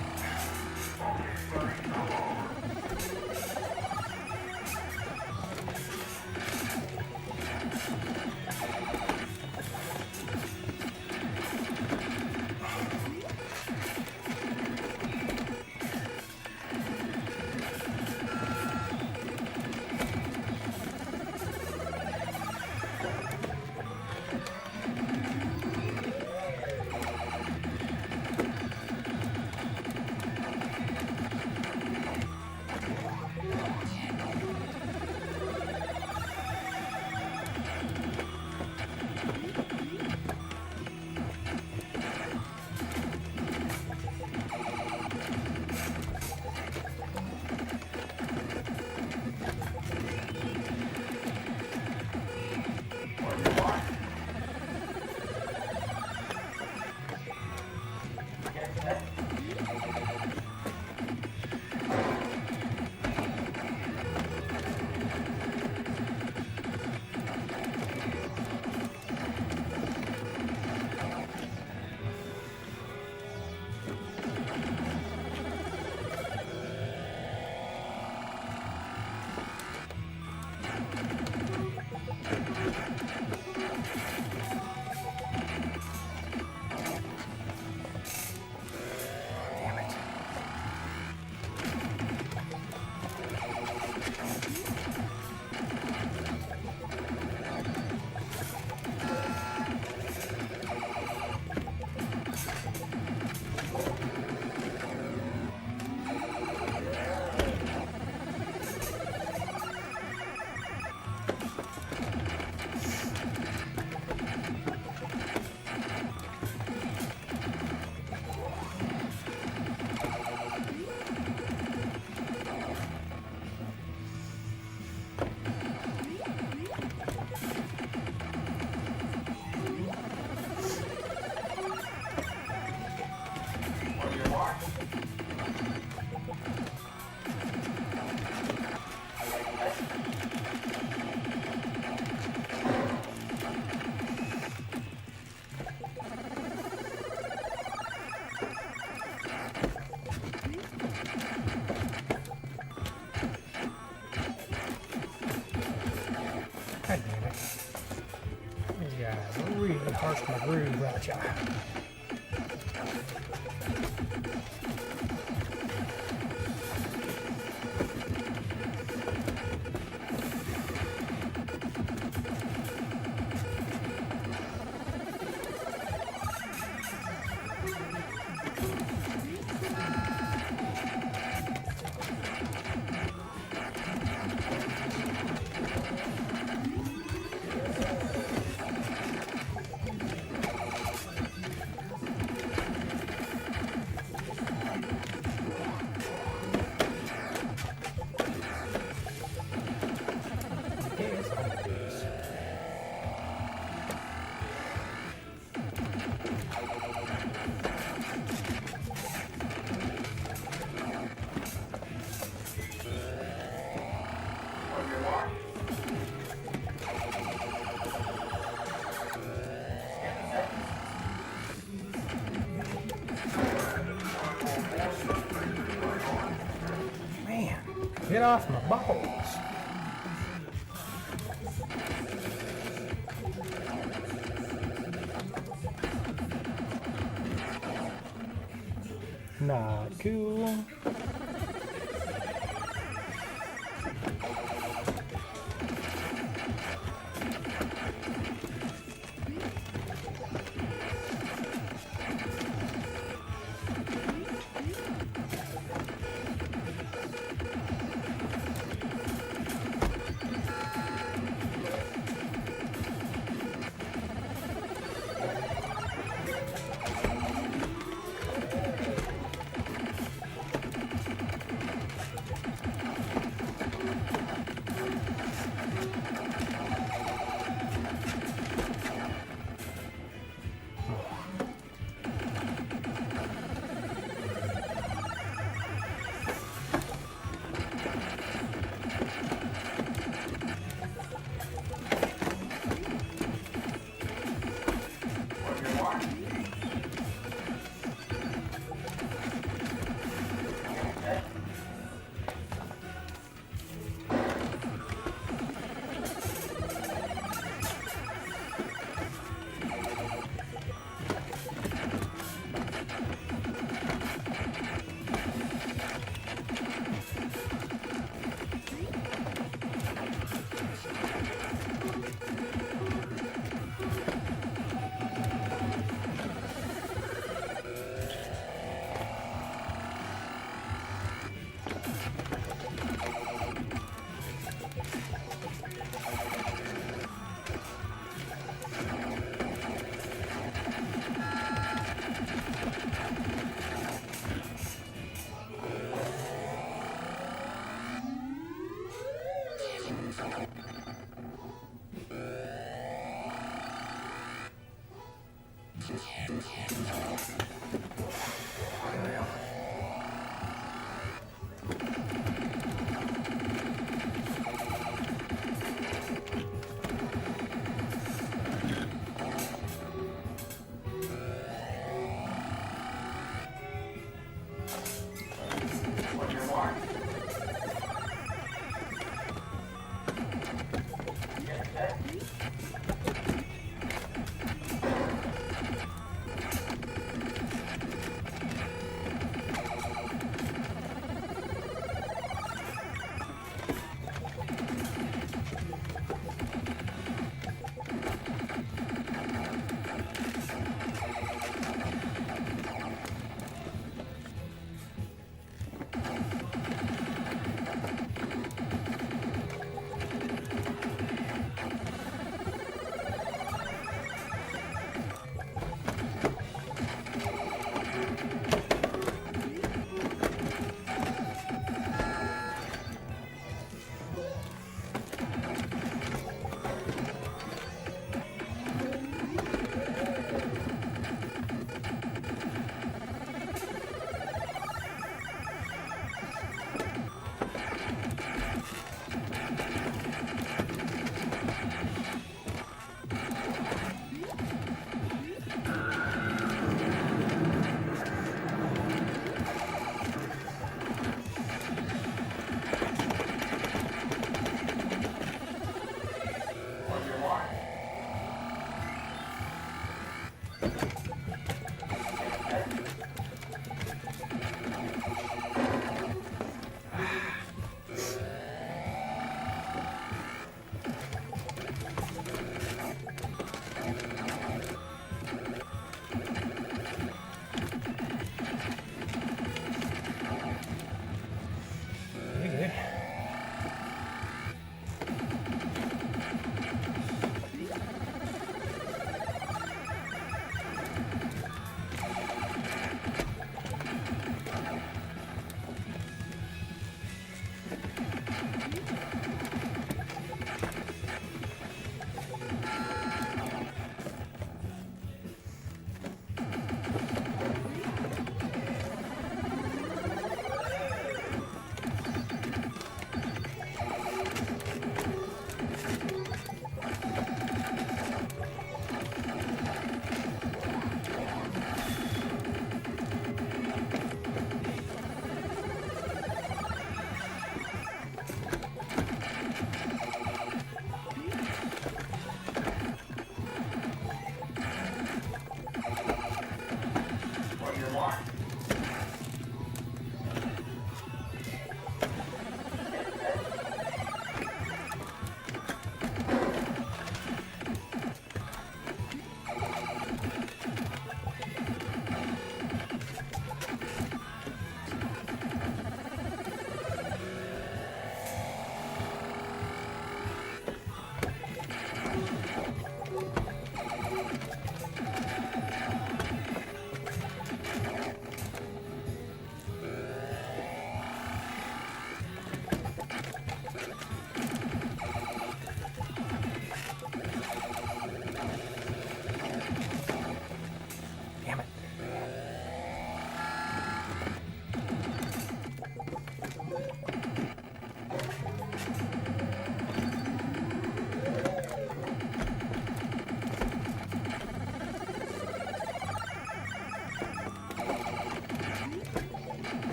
S1: God damn it. These guys really harsh my groove, right ya? off my balls. Not cool.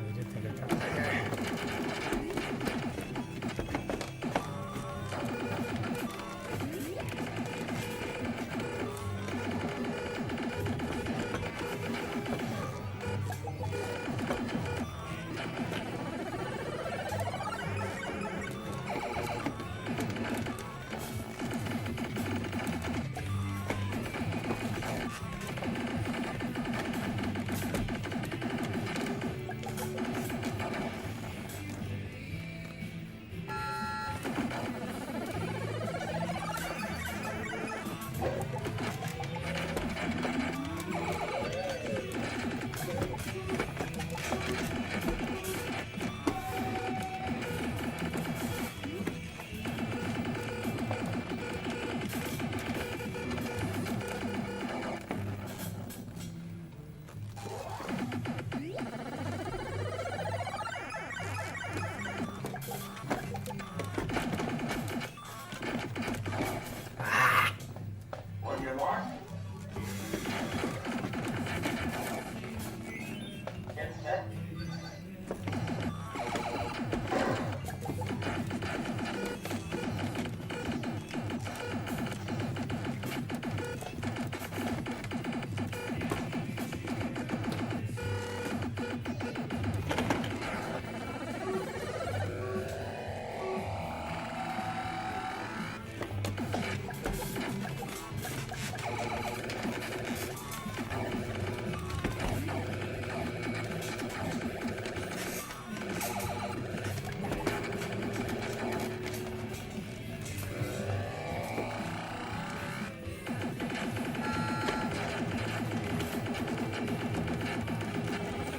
S1: We did think of that.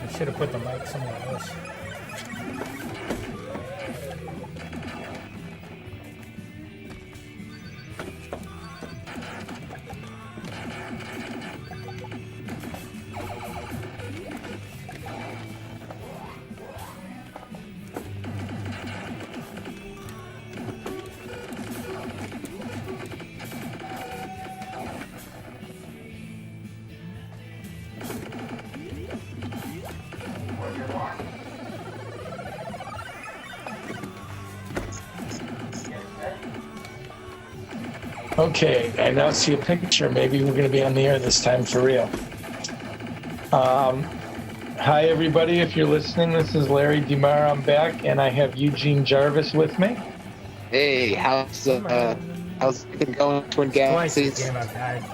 S1: I should have put the mic somewhere else.
S4: Okay, I now see a picture. Maybe we're going to be on the air this time for real. Hi, everybody. If you're listening, this is Larry DeMar. I'm back, and I have Eugene Jarvis with me.
S5: Hey, how's it been going, Twin
S1: Twice
S5: Galaxies?
S1: this game I've died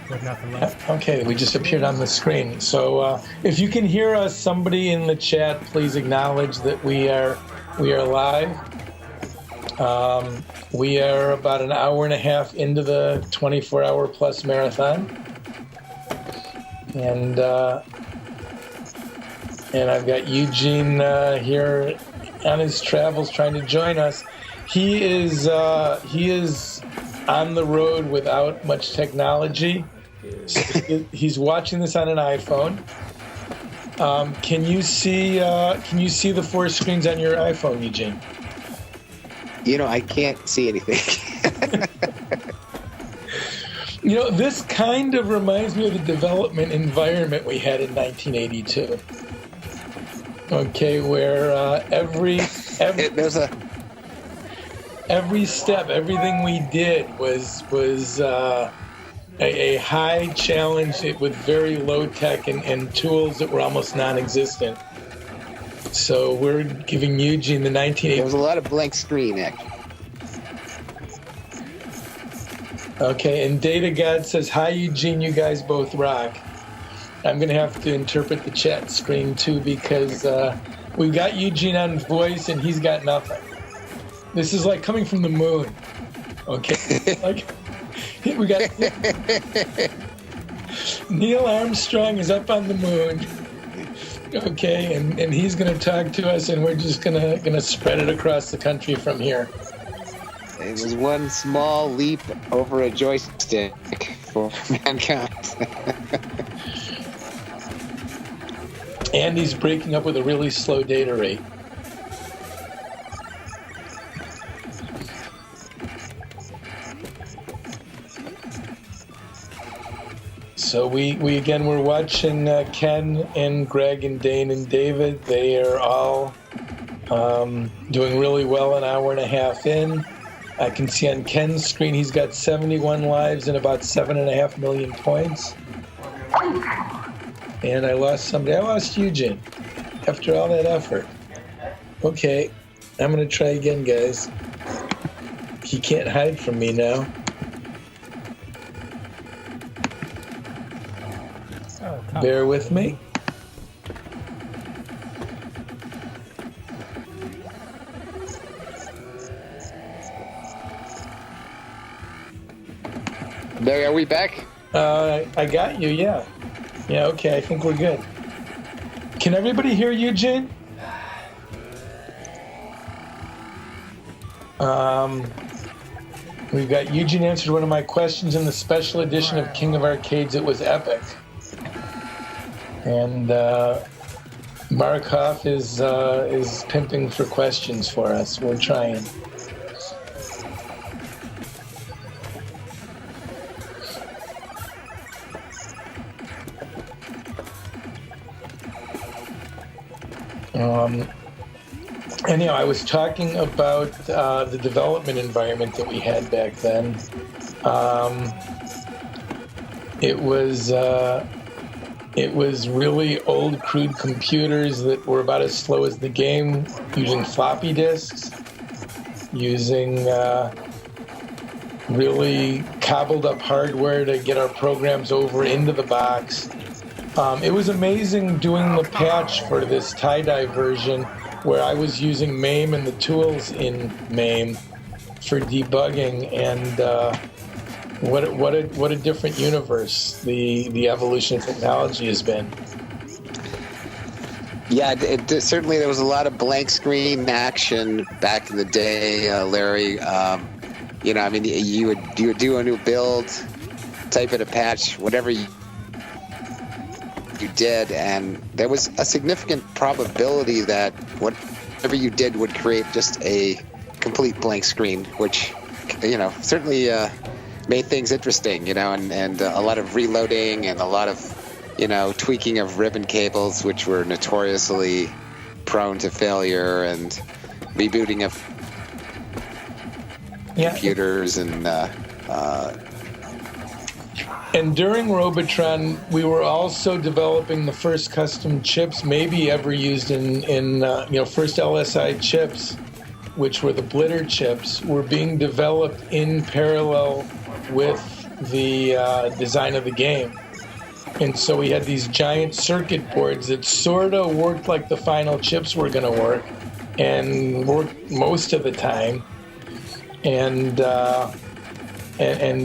S1: with nothing left.
S4: Okay, we just appeared on the screen. So if you can hear us, somebody in the chat, please acknowledge that we are live. We are about an hour and a half into the 24-hour plus marathon, and I've got Eugene here on his travels trying to join us. He is on the road without much technology. So he's watching this on an iPhone. Can you see the four screens on your iPhone, Eugene?
S5: You know, I can't see anything.
S4: You know, this kind of reminds me of the development environment we had in 1982. Okay, where every step, everything we did was a high challenge with very low tech and tools that were almost non-existent. So we're giving Eugene the 1980s.
S5: There was a lot of blank screen, actually.
S4: Okay, and Data God says, hi, Eugene, you guys both rock. I'm going to have to interpret the chat screen, too, because we've got Eugene on voice, and he's got nothing. This is like coming from the moon. Okay? Like, we got... Neil Armstrong is up on the moon. Okay, and he's going to talk to us, and we're just gonna spread it across the country from here.
S5: It was one small leap over a joystick for mankind.
S4: And he's breaking up with a really slow data rate. So we again, we're watching Ken and Greg and Dane and David. They are all doing really well an hour and a half in. I can see on Ken's screen he's got 71 lives and about 7.5 million points. And I lost somebody. I lost Eugene after all that effort. Okay, I'm going to try again, guys. He can't hide from me now. Bear with me.
S5: Barry, are we back?
S4: I got you, yeah. Yeah, okay, I think we're good. Can everybody hear Eugene? We've got Eugene answered one of my questions in the special edition of King of Arcades. It was epic. And Markov is pimping for questions for us. We're trying. Anyhow, I was talking about the development environment that we had back then. It was really old, crude computers that were about as slow as the game, using floppy disks, using really cobbled up hardware to get our programs over into the box. It was amazing doing the patch for this tie-dye version where I was using MAME and the tools in MAME for debugging, and what a different universe the evolution of technology has been.
S5: Yeah, certainly there was a lot of blank screen action back in the day, Larry. You know, I mean, you would do a new build, type in a patch, whatever you did, and there was a significant probability that whatever you did would create just a complete blank screen, which, you know, certainly made things interesting, you know, and a lot of reloading and a lot of, you know, tweaking of ribbon cables, which were notoriously prone to failure, and rebooting of computers
S4: and during Robotron, we were also developing the first custom chips maybe ever used in first LSI chips, which were the Blitter chips, were being developed in parallel with the design of the game. And so we had these giant circuit boards that sort of worked like the final chips were going to work, and worked most of the time. And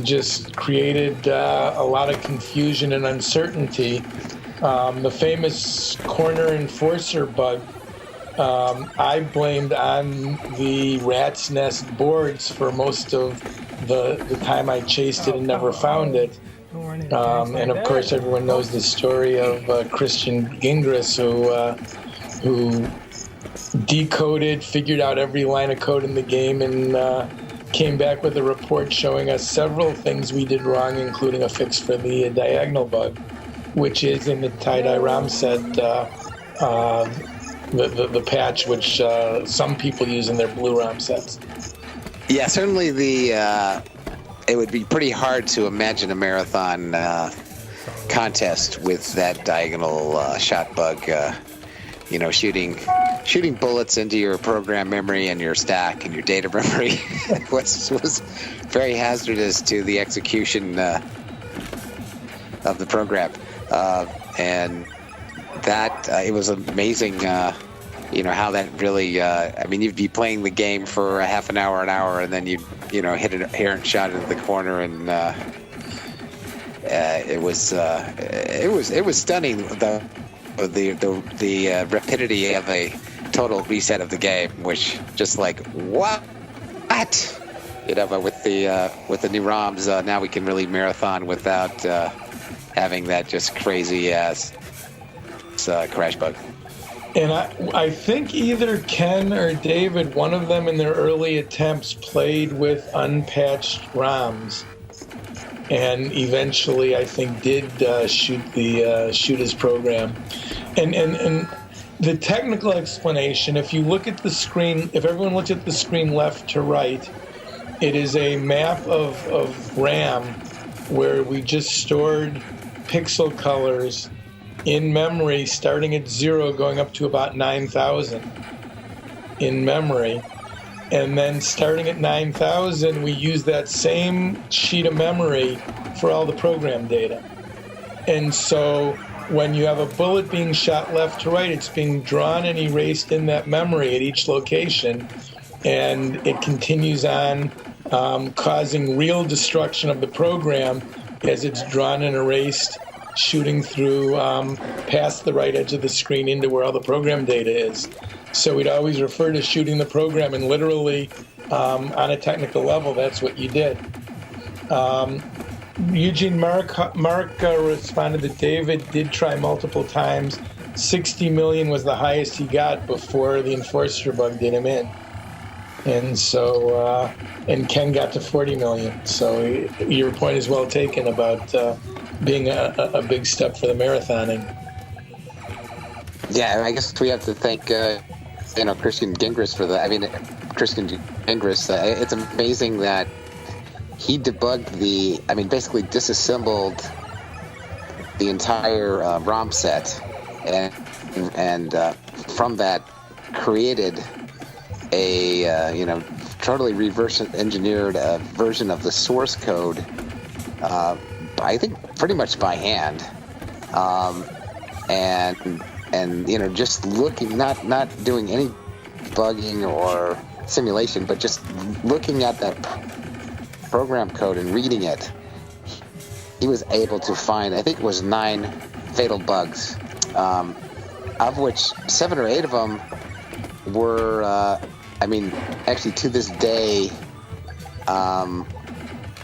S4: just created a lot of confusion and uncertainty. The famous corner enforcer bug, I blamed on the rat's nest boards for most of the time I chased it and never found it. And of course, everyone knows the story of Christian Gingras, who decoded, figured out every line of code in the game, and came back with a report showing us several things we did wrong, including a fix for the diagonal bug, which is in the tie-dye ROM set, the patch which some people use in their blue ROM sets.
S5: Yeah, certainly it would be pretty hard to imagine a marathon contest with that diagonal shot bug, you know, shooting bullets into your program memory and your stack and your data memory was very hazardous to the execution of the program. And that it was amazing, you know, how that really. I mean, you'd be playing the game for a half an hour, and then you'd hit an errant shot into the corner, and it was stunning. The rapidity of a total reset of the game, which just like what, you know. But with the new ROMs, now we can really marathon without having that just crazy ass crash bug.
S4: And I think either Ken or David, one of them in their early attempts, played with unpatched ROMs. and eventually I think did shoot his program. And the technical explanation, if you look at the screen, if everyone looks at the screen left to right, it is a map of RAM where we just stored pixel colors in memory starting at 0 going up to about 9,000 in memory. And then starting at 9,000, we use that same sheet of memory for all the program data. And so when you have a bullet being shot left to right, it's being drawn and erased in that memory at each location, and it continues on causing real destruction of the program as it's drawn and erased, shooting through past the right edge of the screen into where all the program data is. So we'd always refer to shooting the program, and literally, on a technical level, that's what you did. Eugene Mark responded that David did try multiple times. 60 million was the highest he got before the Enforcer bug did him in. And so, and Ken got to 40 million. So your point is well taken about being a big step for the marathoning.
S5: Yeah, I guess we have to thank, Christian Gingras for that. I mean, Christian Gingras, it's amazing that he debugged basically disassembled the entire ROM set, and from that created a totally reverse engineered version of the source code. I think pretty much by hand, and just looking, not doing any bugging or simulation, but just looking at that program code and reading it, he was able to find, I think it was 9 fatal bugs, of which 7 or 8 of them were, actually to this day, a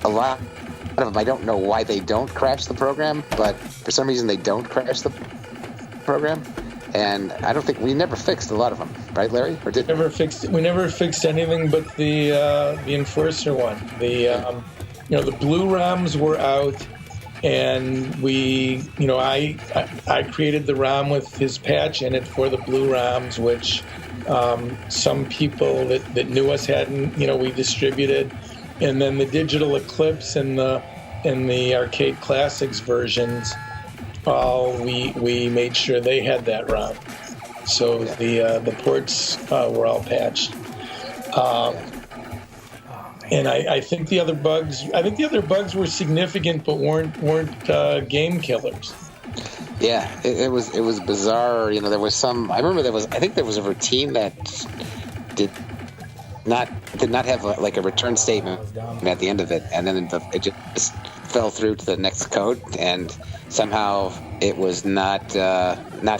S5: lot of them, I don't know why they don't crash the program, but for some reason they don't crash the program. And I don't think we never fixed a lot of them, right, Larry? Or did
S4: we never fixed anything but the Enforcer one. The blue ROMs were out, and I created the ROM with his patch in it for the blue ROMs, which some people that knew us hadn't. We distributed, and then the Digital Eclipse and the Arcade Classics versions. We made sure they had that ROM, so the ports were all patched. And I think the other bugs were significant, but weren't game killers.
S5: Yeah, it was bizarre. There was some. I remember I think there was a routine that did not have a return statement at the end of it, and then it just fell through to the next code, and somehow it was not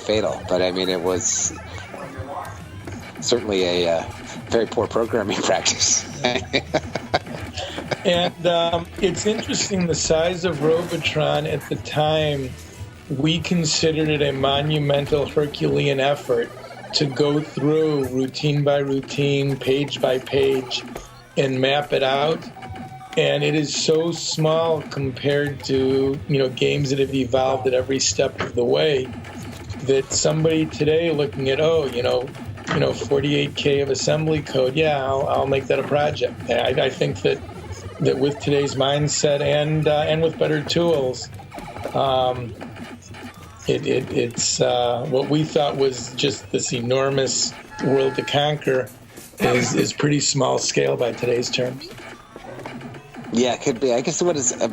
S5: fatal. But I mean, it was certainly a very poor programming practice.
S4: And it's interesting, the size of Robotron at the time, we considered it a monumental Herculean effort to go through routine by routine, page by page, and map it out. And it is so small compared to, games that have evolved at every step of the way, that somebody today looking at, 48K of assembly code, yeah, I'll make that a project. I think that with today's mindset and with better tools, it's what we thought was just this enormous world to conquer is pretty small scale by today's terms.
S5: Yeah, it could be. I guess what is it,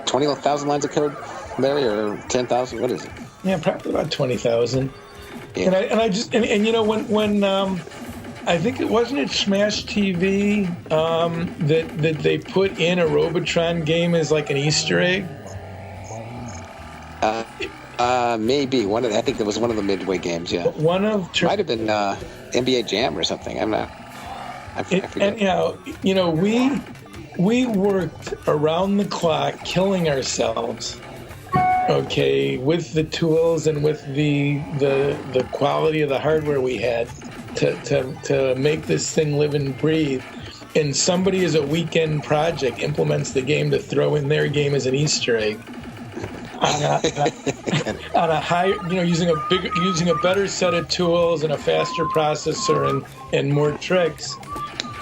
S5: 20,000 lines of code, Larry, or 10,000? What is it?
S4: Yeah, probably about 20,000.
S5: Yeah.
S4: When I think it wasn't Smash TV that they put in a Robotron game as like an Easter egg.
S5: Maybe I think it was one of the Midway games. Yeah, might have been NBA Jam or something. I'm not. I forget.
S4: And we worked around the clock, killing ourselves. Okay, with the tools and with the quality of the hardware we had to make this thing live and breathe. and somebody as a weekend project implements the game to throw in their game as an Easter egg on a high, using a better set of tools and a faster processor and more tricks.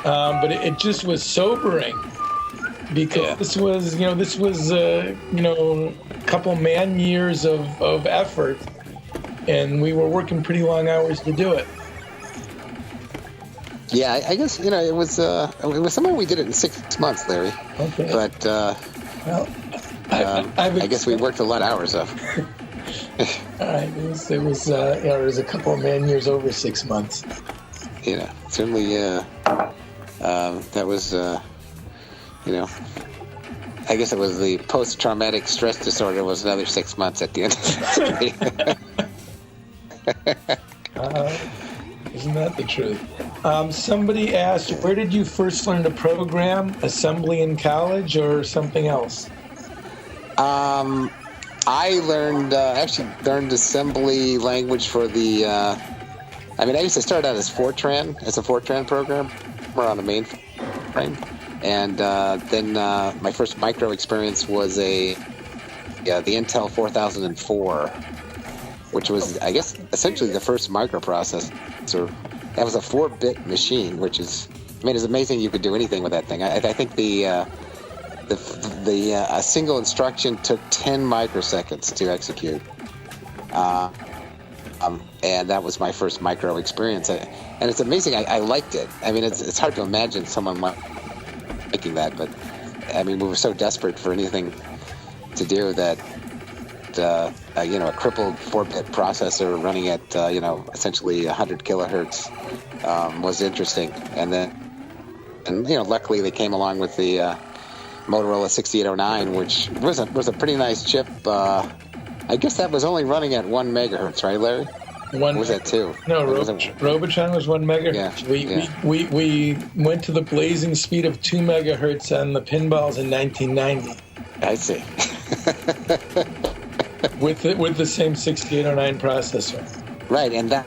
S4: But it just was sobering because this was a couple man years of effort, and we were working pretty long hours to do it.
S5: Yeah, I guess it was something we did it in 6 months, Larry.
S4: Okay.
S5: But
S4: Well,
S5: I guess we worked a lot of hours off.
S4: All right, it was a couple of man years over 6 months.
S5: Certainly. That was I guess it was the post-traumatic stress disorder was another 6 months at the end of the
S4: Isn't that the truth? Somebody asked, where did you first learn to program? Assembly in college or something else?
S5: I actually learned assembly language for the. I used to start out as Fortran, as a Fortran programmer on a mainframe, and then my first micro experience was the Intel 4004, which was, I guess, essentially the first microprocessor. That was a 4-bit machine, which is, it's amazing you could do anything with that thing. I think a single instruction took 10 microseconds to execute. And that was my first micro experience. And it's amazing. I liked it. It's hard to imagine someone liking that, but we were so desperate for anything to do that a crippled 4-bit processor running at essentially 100 kilohertz was interesting. And luckily they came along with the Motorola 6809, which was a pretty nice chip. I guess that was only running at 1 megahertz, right, Larry? Or was that 2?
S4: No, Robotron was 1 megahertz.
S5: Yeah,
S4: we went to the blazing speed of 2 megahertz on the pinballs in 1990.
S5: I see.
S4: with the same 6809 processor.
S5: Right, and that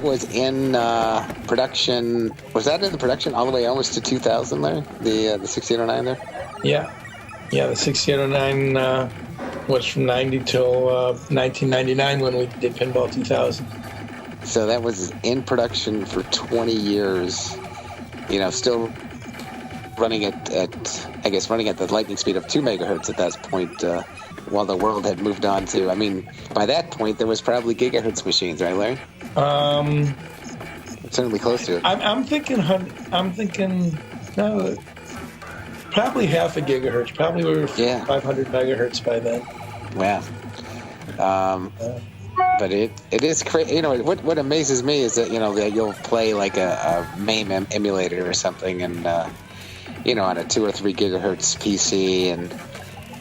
S5: was in production. Was that in the production all the way almost to 2000, Larry? The 6809 there?
S4: Yeah, the 6809 was from 90 till 1999 when we did Pinball 2000.
S5: So that was in production for 20 years. Still running at the lightning speed of 2 megahertz at that point. While the world had moved on to, by that point there was probably gigahertz machines, right, Larry? Certainly close to it.
S4: I'm thinking no, probably half a gigahertz. Probably we were 500 megahertz by then.
S5: Wow. But it is crazy. What amazes me is that that you'll play like a MAME emulator or something, and on a 2 or 3 gigahertz PC,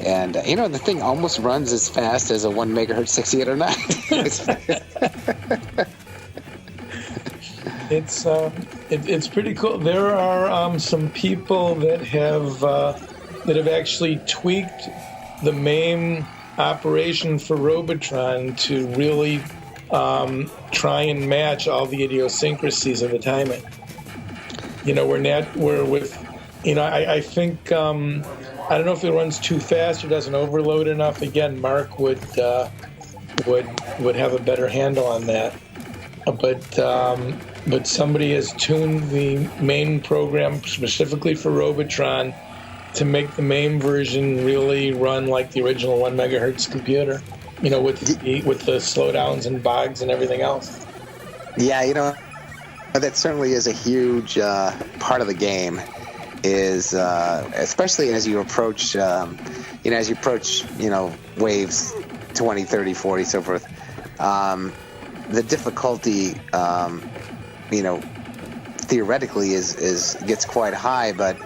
S5: and the thing almost runs as fast as a 1 megahertz 6809.
S4: It's pretty cool. There are some people that have actually tweaked the MAME operation for Robotron to really try and match all the idiosyncrasies of the timing. I think I don't know if it runs too fast or doesn't overload enough. Again, Mark would have a better handle on that. But somebody has tuned the main program specifically for Robotron to make the MAME version really run like the original 1 megahertz computer. With the slowdowns and bogs and everything else.
S5: Yeah, that certainly is a huge part of the game. Is especially as you approach, waves 20, 30, 40, so forth. The difficulty, theoretically gets quite high, but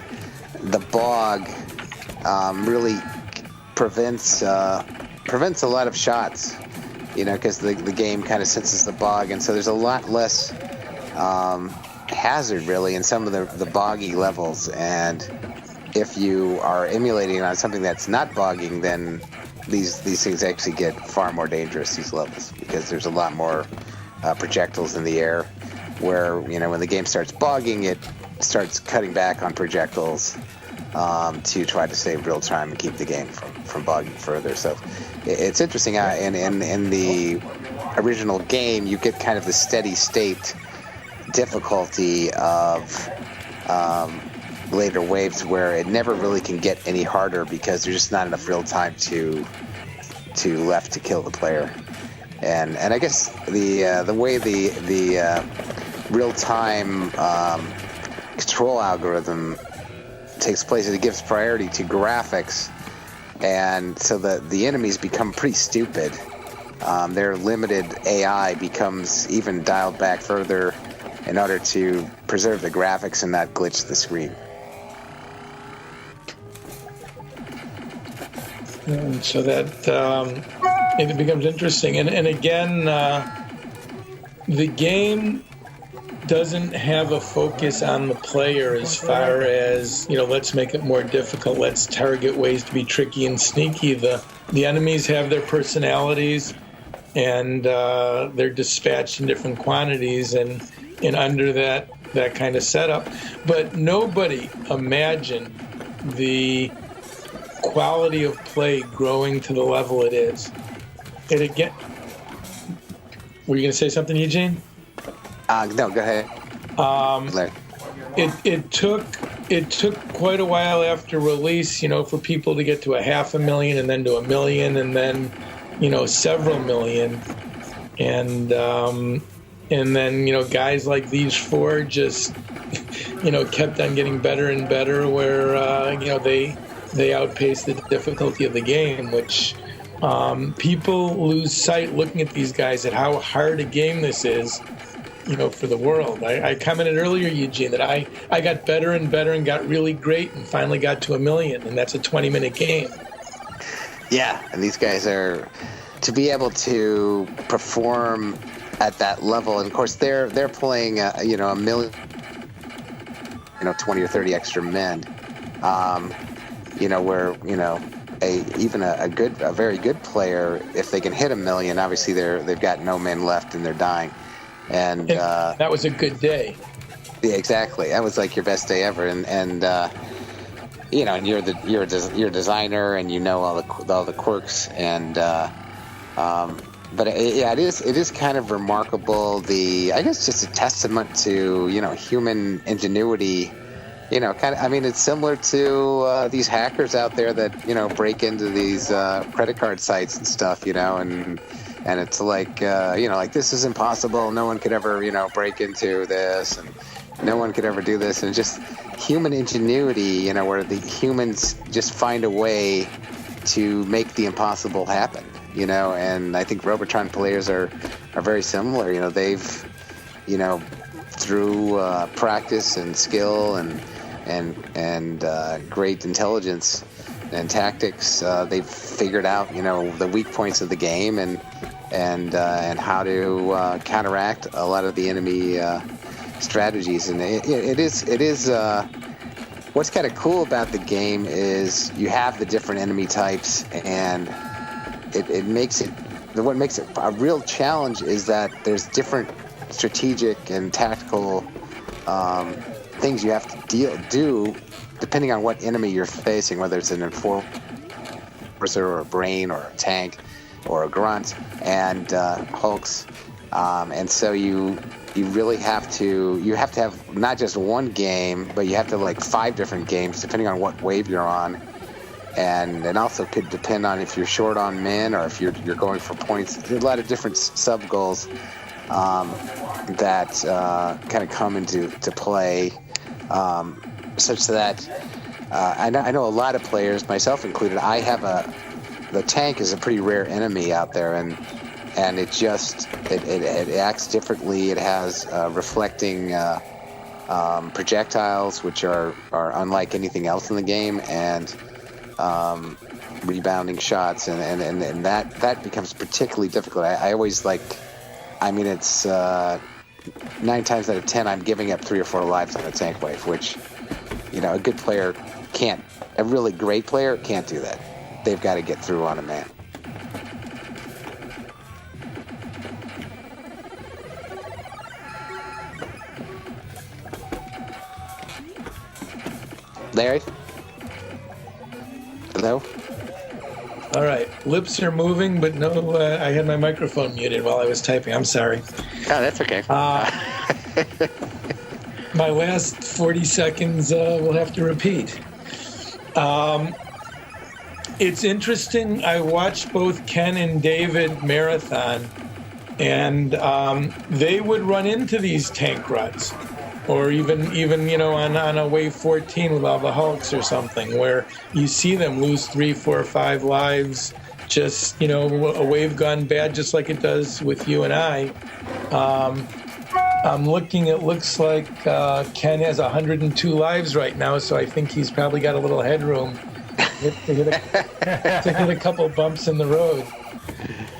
S5: the bog really prevents a lot of shots, because the game kind of senses the bog, and so there's a lot less hazard really in some of the boggy levels. And if you are emulating on something that's not bogging, then these things actually get far more dangerous, these levels, because there's a lot more projectiles in the air, where when the game starts bogging, it starts cutting back on projectiles to try to save real time and keep the game from bogging further. So it's interesting. In the original game, you get kind of the steady state difficulty of later waves where it never really can get any harder because there's just not enough real time to left to kill the player. And I guess the way the real time control algorithm takes place is it gives priority to graphics, and so the enemies become pretty stupid. Their limited AI becomes even dialed back further in order to preserve the graphics and not glitch the screen.
S4: And so that it becomes interesting. And again, the game doesn't have a focus on the player as far as, let's make it more difficult. Let's target ways to be tricky and sneaky. The enemies have their personalities, and they're dispatched in different quantities and under that kind of setup. But nobody imagined the quality of play growing to the level it is. And again, were you going to say something, Eugene?
S5: No, go ahead.
S4: It took quite a while after release, for people to get to 500,000 and then to 1 million and then, several million. And then, guys like these four just, kept on getting better and better where, they outpaced the difficulty of the game, which people lose sight looking at these guys at how hard a game this is, for the world. I commented earlier, Eugene, that I got better and better and got really great and finally got to 1 million, and that's a 20-minute game.
S5: Yeah, and these guys are, to be able to perform at that level, and of course they're playing, a million, 20 or 30 extra men, where, a very good player, if they can hit 1 million, obviously they've got no men left and they're dying. And
S4: that was a good day.
S5: Yeah, exactly. That was like your best day ever, and and you're a designer, and all the quirks, and but it is kind of remarkable. I guess just a testament to human ingenuity. It's similar to these hackers out there that break into these credit card sites and stuff, and it's like, like, this is impossible. No one could ever, break into this, and no one could ever do this. And just human ingenuity, where the humans just find a way to make the impossible happen, And I think Robotron players are very similar. They've, through practice and skill and great intelligence and tactics, they've figured out, the weak points of the game and how to counteract a lot of the enemy strategies. And it is what's kind of cool about the game is you have the different enemy types, and it makes it. What makes it a real challenge is that there's different strategic and tactical things you have to do depending on what enemy you're facing, whether it's an enforcer or a brain or a tank or a grunt and hulks, and so you really have to have not just one game, but you have to like 5 different games depending on what wave you're on, and it also could depend on if you're short on men or if you're going for points. There's a lot of different sub goals that kind of come into play, such that I know a lot of players, myself included. The tank is a pretty rare enemy out there, and it acts differently. It has reflecting projectiles, which are unlike anything else in the game, and rebounding shots, and that becomes particularly difficult. I always it's 9 times out of 10 I'm giving up 3 or 4 lives on a tank wave, which a good player can't. A really great player can't do that. They've got to get through on a man. Larry? Hello?
S4: All right. Lips are moving, but no, I had my microphone muted while I was typing. I'm sorry.
S5: Oh, that's okay.
S4: My last 40 seconds will have to repeat. It's interesting. I watched both Ken and David marathon, and they would run into these tank ruts, or even on a wave 14 with all the Hulks or something, where you see them lose 3, 4, 5 lives, just a wave gone bad, just like it does with you and I. I'm looking. It looks like Ken has 102 lives right now, so I think he's probably got a little headroom to hit a couple bumps in the road.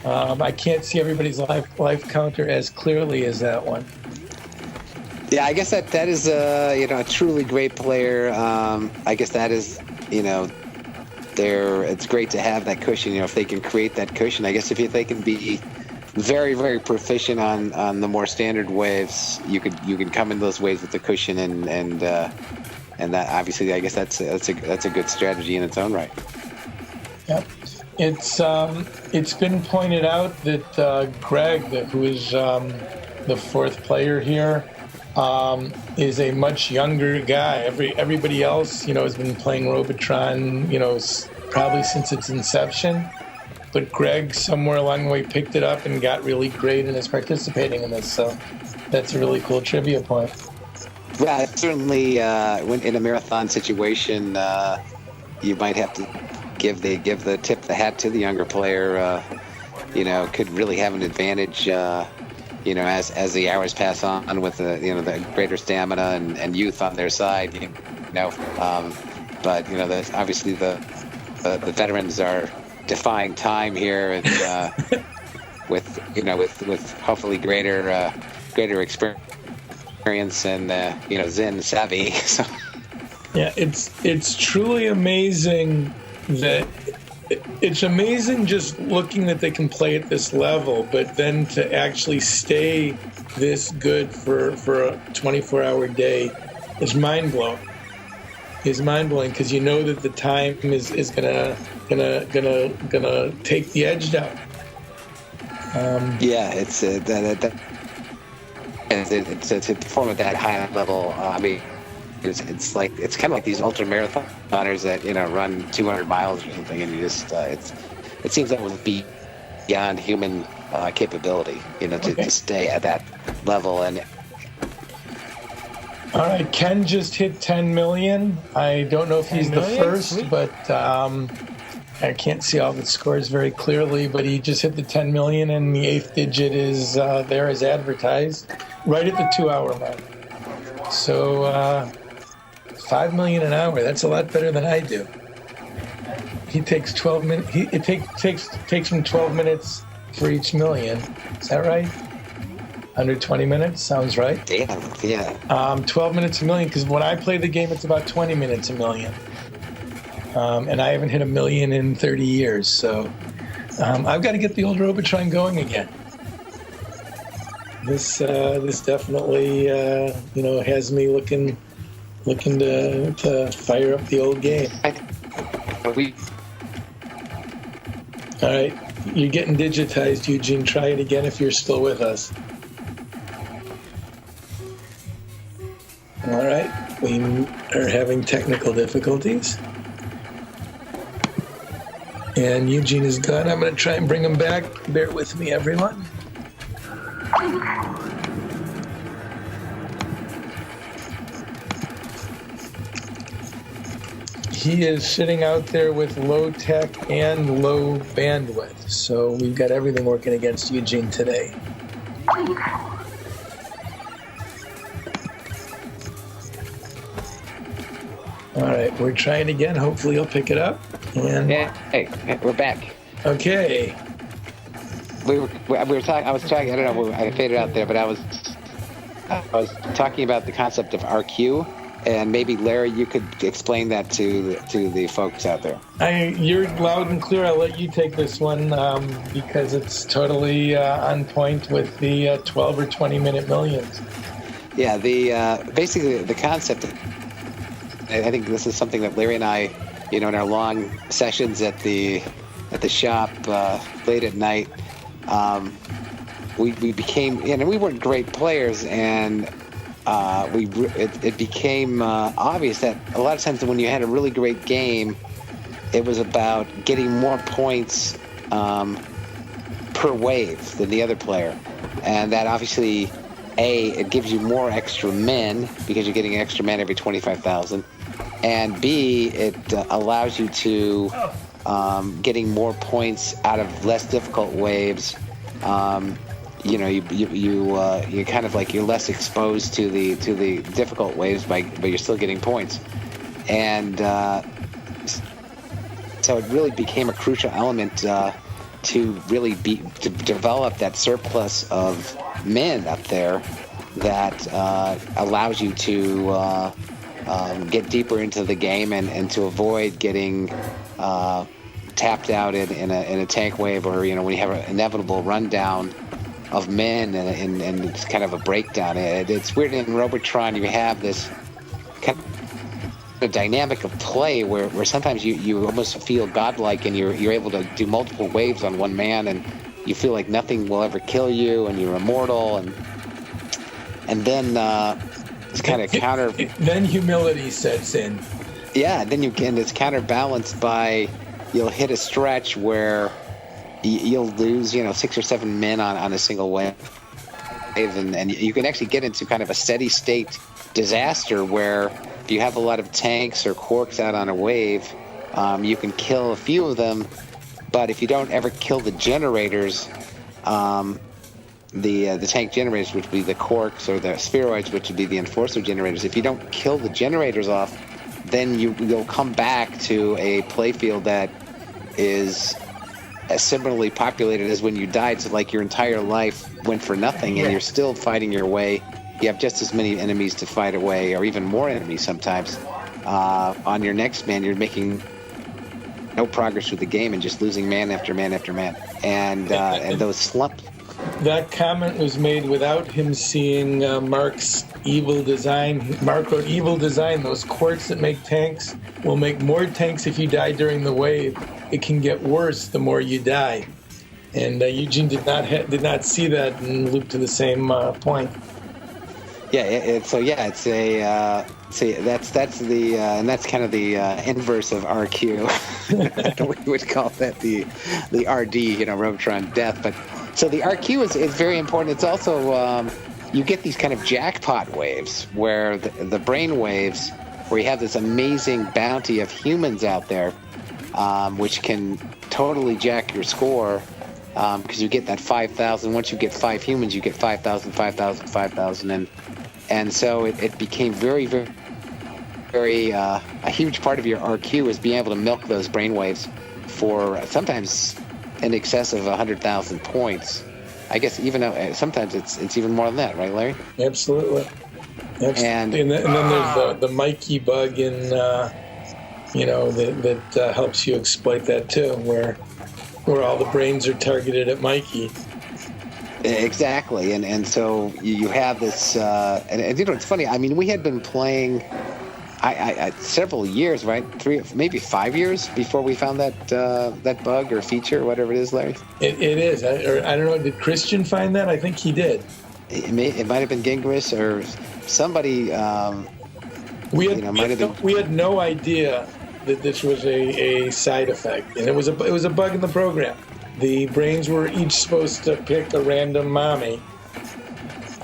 S4: I can't see everybody's life counter as clearly as that one.
S5: Yeah, I guess that is a truly great player. I guess that is it's great to have that cushion. If they can create that cushion, I guess if they can be very, very proficient on the more standard waves, you can come in those waves with the cushion, and that obviously, I guess that's a good strategy in its own right.
S4: Yep. It's been pointed out that Greg, who is the fourth player here, is a much younger guy. Everybody else, has been playing Robotron, probably since its inception. But Greg, somewhere along the way, picked it up and got really great and is participating in this. So that's a really cool trivia point.
S5: Yeah, certainly. When in a marathon situation, you might have to give the tip the hat to the younger player. Could really have an advantage. As the hours pass on with the greater stamina and youth on their side. But obviously the veterans are defying time here, and with hopefully greater experience and Zen savvy. So.
S4: Yeah, it's truly amazing that it's amazing just looking that they can play at this level, but then to actually stay this good for a 24-hour day is mind blowing. Is mind blowing because that the time is gonna take the edge down.
S5: It's to perform at that high level. It's kind of like these ultra marathoners that run 200 miles or something, and you just it seems that would be beyond human capability, to stay at that level. And
S4: all right, Ken just hit 10 million. I don't know if he's the first, Sweet. But I can't see all the scores very clearly. But he just hit the 10 million, and the 8th digit is there as advertised, right at the 2-hour mark. So 5 million an hour. That's a lot better than I do. He takes 12 minutes. It takes him 12 minutes for each million. Is that right? Under 20 minutes? Sounds right.
S5: Yeah.
S4: 12 minutes a million, because when I play the game, it's about 20 minutes a million. And I haven't hit a million in 30 years, so I've got to get the old Robotron going again. This definitely, has me looking to fire up the old game. All right, you're getting digitized, Eugene. Try it again if you're still with us. All right, we are having technical difficulties. And Eugene is gone. I'm going to try and bring him back. Bear with me, everyone. He is sitting out there with low tech and low bandwidth. So we've got everything working against Eugene today. All right, we're trying again. Hopefully he'll pick it up. And
S5: hey, we're back.
S4: Okay.
S5: We were talking. I was talking. I don't know. I faded out there, but I was talking about the concept of RQ, and maybe Larry, you could explain that to the folks out there.
S4: You're loud and clear. I'll let you take this one because it's totally on point with the 12 or 20 minute millions.
S5: Yeah. Basically the concept I think this is something that Larry and I, in our long sessions at the shop late at night, we became, we weren't great players, and it became obvious that a lot of times when you had a really great game, it was about getting more points per wave than the other player, and that obviously, it gives you more extra men because you're getting extra men every 25,000, and B, it allows you to getting more points out of less difficult waves. You kind of like, you're less exposed to the difficult waves, but you're still getting points, and so it really became a crucial element to really to develop that surplus of men up there that allows you to get deeper into the game and to avoid getting tapped out in a tank wave, or when you have an inevitable rundown of men and it's kind of a breakdown. It's weird in Robotron you have this kind of dynamic of play where sometimes you almost feel godlike, and you're able to do multiple waves on one man, and you feel like nothing will ever kill you, and you're immortal, and then it's kind of counter.
S4: Then humility sets in.
S5: Yeah, then it's counterbalanced by you'll hit a stretch where you'll lose 6 or 7 men on a single wave, and you can actually get into kind of a steady state disaster where if you have a lot of tanks or quarks out on a wave, you can kill a few of them, but if you don't ever kill the generators, the tank generators, which would be the quarks, or the spheroids, which would be the enforcer generators, if you don't kill the generators off, then you'll come back to a playfield that is as similarly populated as when you died. So like your entire life went for nothing, and you're still fighting your way. You have just as many enemies to fight away, or even more enemies sometimes. On your next man, you're making no progress with the game and just losing man after man after man. And those slumps.
S4: That comment was made without him seeing Mark's evil design. Mark wrote evil design. Those quartz that make tanks will make more tanks if you die during the wave. It can get worse the more you die. And Eugene did not see that and looped to the same point.
S5: Yeah, it's kind of the inverse of RQ. We would call that the RD, Robotron death. But so the RQ is very important. It's also you get these kind of jackpot waves where the brain waves, where you have this amazing bounty of humans out there, which can totally jack your score, because you get that 5,000. Once you get 5 humans, you get 5,000, 5,000, 5,000, and so it became very, very, very a huge part of your RQ is being able to milk those brainwaves for sometimes in excess of 100,000 points. I guess even sometimes it's even more than that, right, Larry?
S4: Absolutely. And then there's the Mikey bug in that helps you exploit that too, where all the brains are targeted at Mikey.
S5: Exactly, and so you have this, and it's funny. I mean, we had been playing, I several years, right? 3, maybe 5 years before we found that bug or feature or whatever it is, Larry.
S4: It is. I don't know. Did Christian find that? I think he did.
S5: It might have been Gingras or somebody.
S4: We had no idea that this was a side effect, and it was a bug in the program. The brains were each supposed to pick a random mommy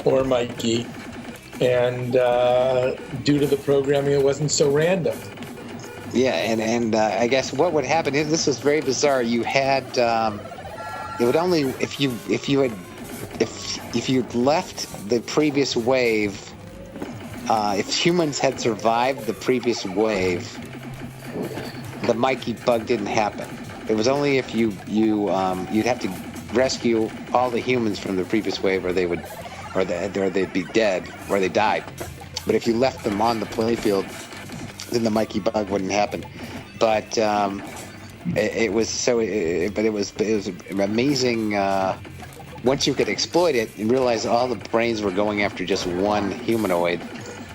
S4: or Mikey, and due to the programming, it wasn't so random.
S5: Yeah, and I guess what would happen is, this was very bizarre. You had it would only if you'd left the previous wave. If humans had survived the previous wave, the Mikey bug didn't happen. It was only if you'd have to rescue all the humans from the previous wave, or they'd be dead, or they died. But if you left them on the playfield, then the Mikey bug wouldn't happen. But it was amazing. Once you could exploit it and realize all the brains were going after just one humanoid,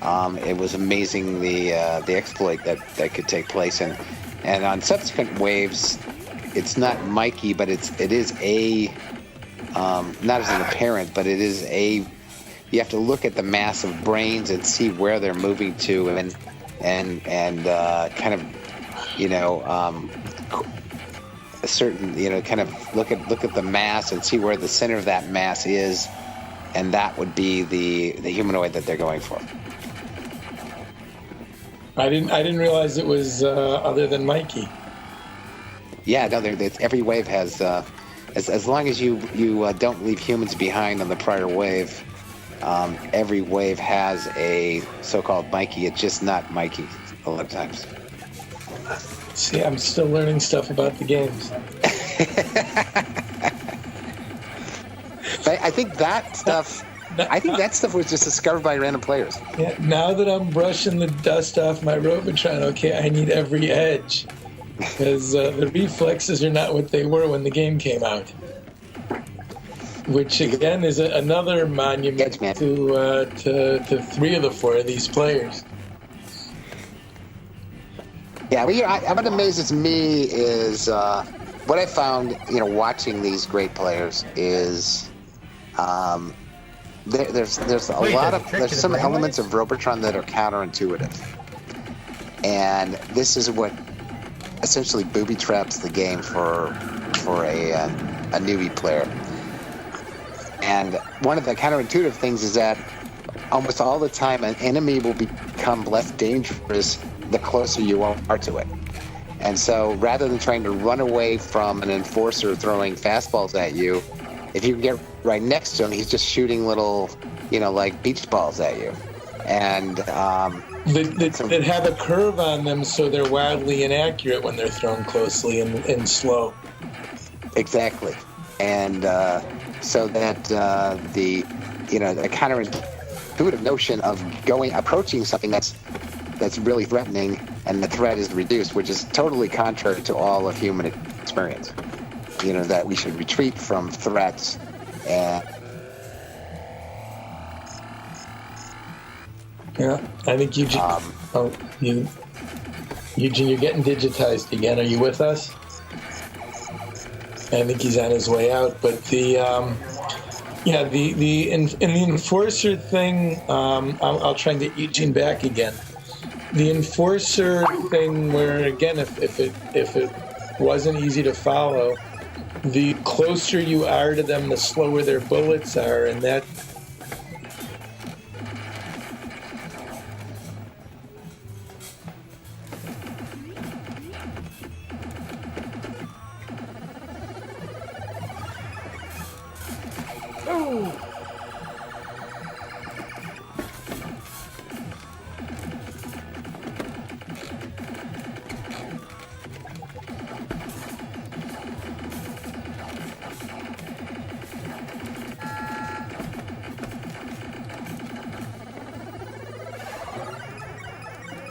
S5: It was amazing the exploit that could take place, and on subsequent waves, it's not Mikey, but it is a not as an apparent, but it is a. You have to look at the mass of brains and see where they're moving to, and kind of, a certain, kind of look at the mass and see where the center of that mass is, and that would be the humanoid that they're going for.
S4: I didn't realize it was other than Mikey.
S5: Yeah, no, every wave has as long as you don't leave humans behind on the prior wave. Every wave has a so-called Mikey. It's just not Mikey a lot of times.
S4: See, I'm still learning stuff about the games.
S5: I think that stuff was just discovered by random players.
S4: Yeah, now that I'm brushing the dust off my Robotron, okay, I need every edge. Because the reflexes are not what they were when the game came out. Which, again, is another monument to 3 of the 4 of these players.
S5: Yeah, what amazes me is what I found, watching these great players is there's some elements of Robotron that are counterintuitive, and this is what essentially booby traps the game for a newbie player. And one of the counterintuitive things is that almost all the time an enemy will become less dangerous the closer you are to it. And so rather than trying to run away from an enforcer throwing fastballs at you, if you get right next to him, he's just shooting little, like beach balls at you. And
S4: that have a curve on them, so they're wildly inaccurate when they're thrown closely and slow.
S5: Exactly. And so that the counterintuitive notion of approaching something that's really threatening, and the threat is reduced, which is totally contrary to all of human experience. That we should retreat from threats. And
S4: yeah, I think Eugene. Eugene, you're getting digitized again. Are you with us? I think he's on his way out. But the enforcer thing, I'll try and get Eugene back again. The enforcer thing, where again, if it wasn't easy to follow, the closer you are to them, the slower their bullets are, and that.
S1: Oh!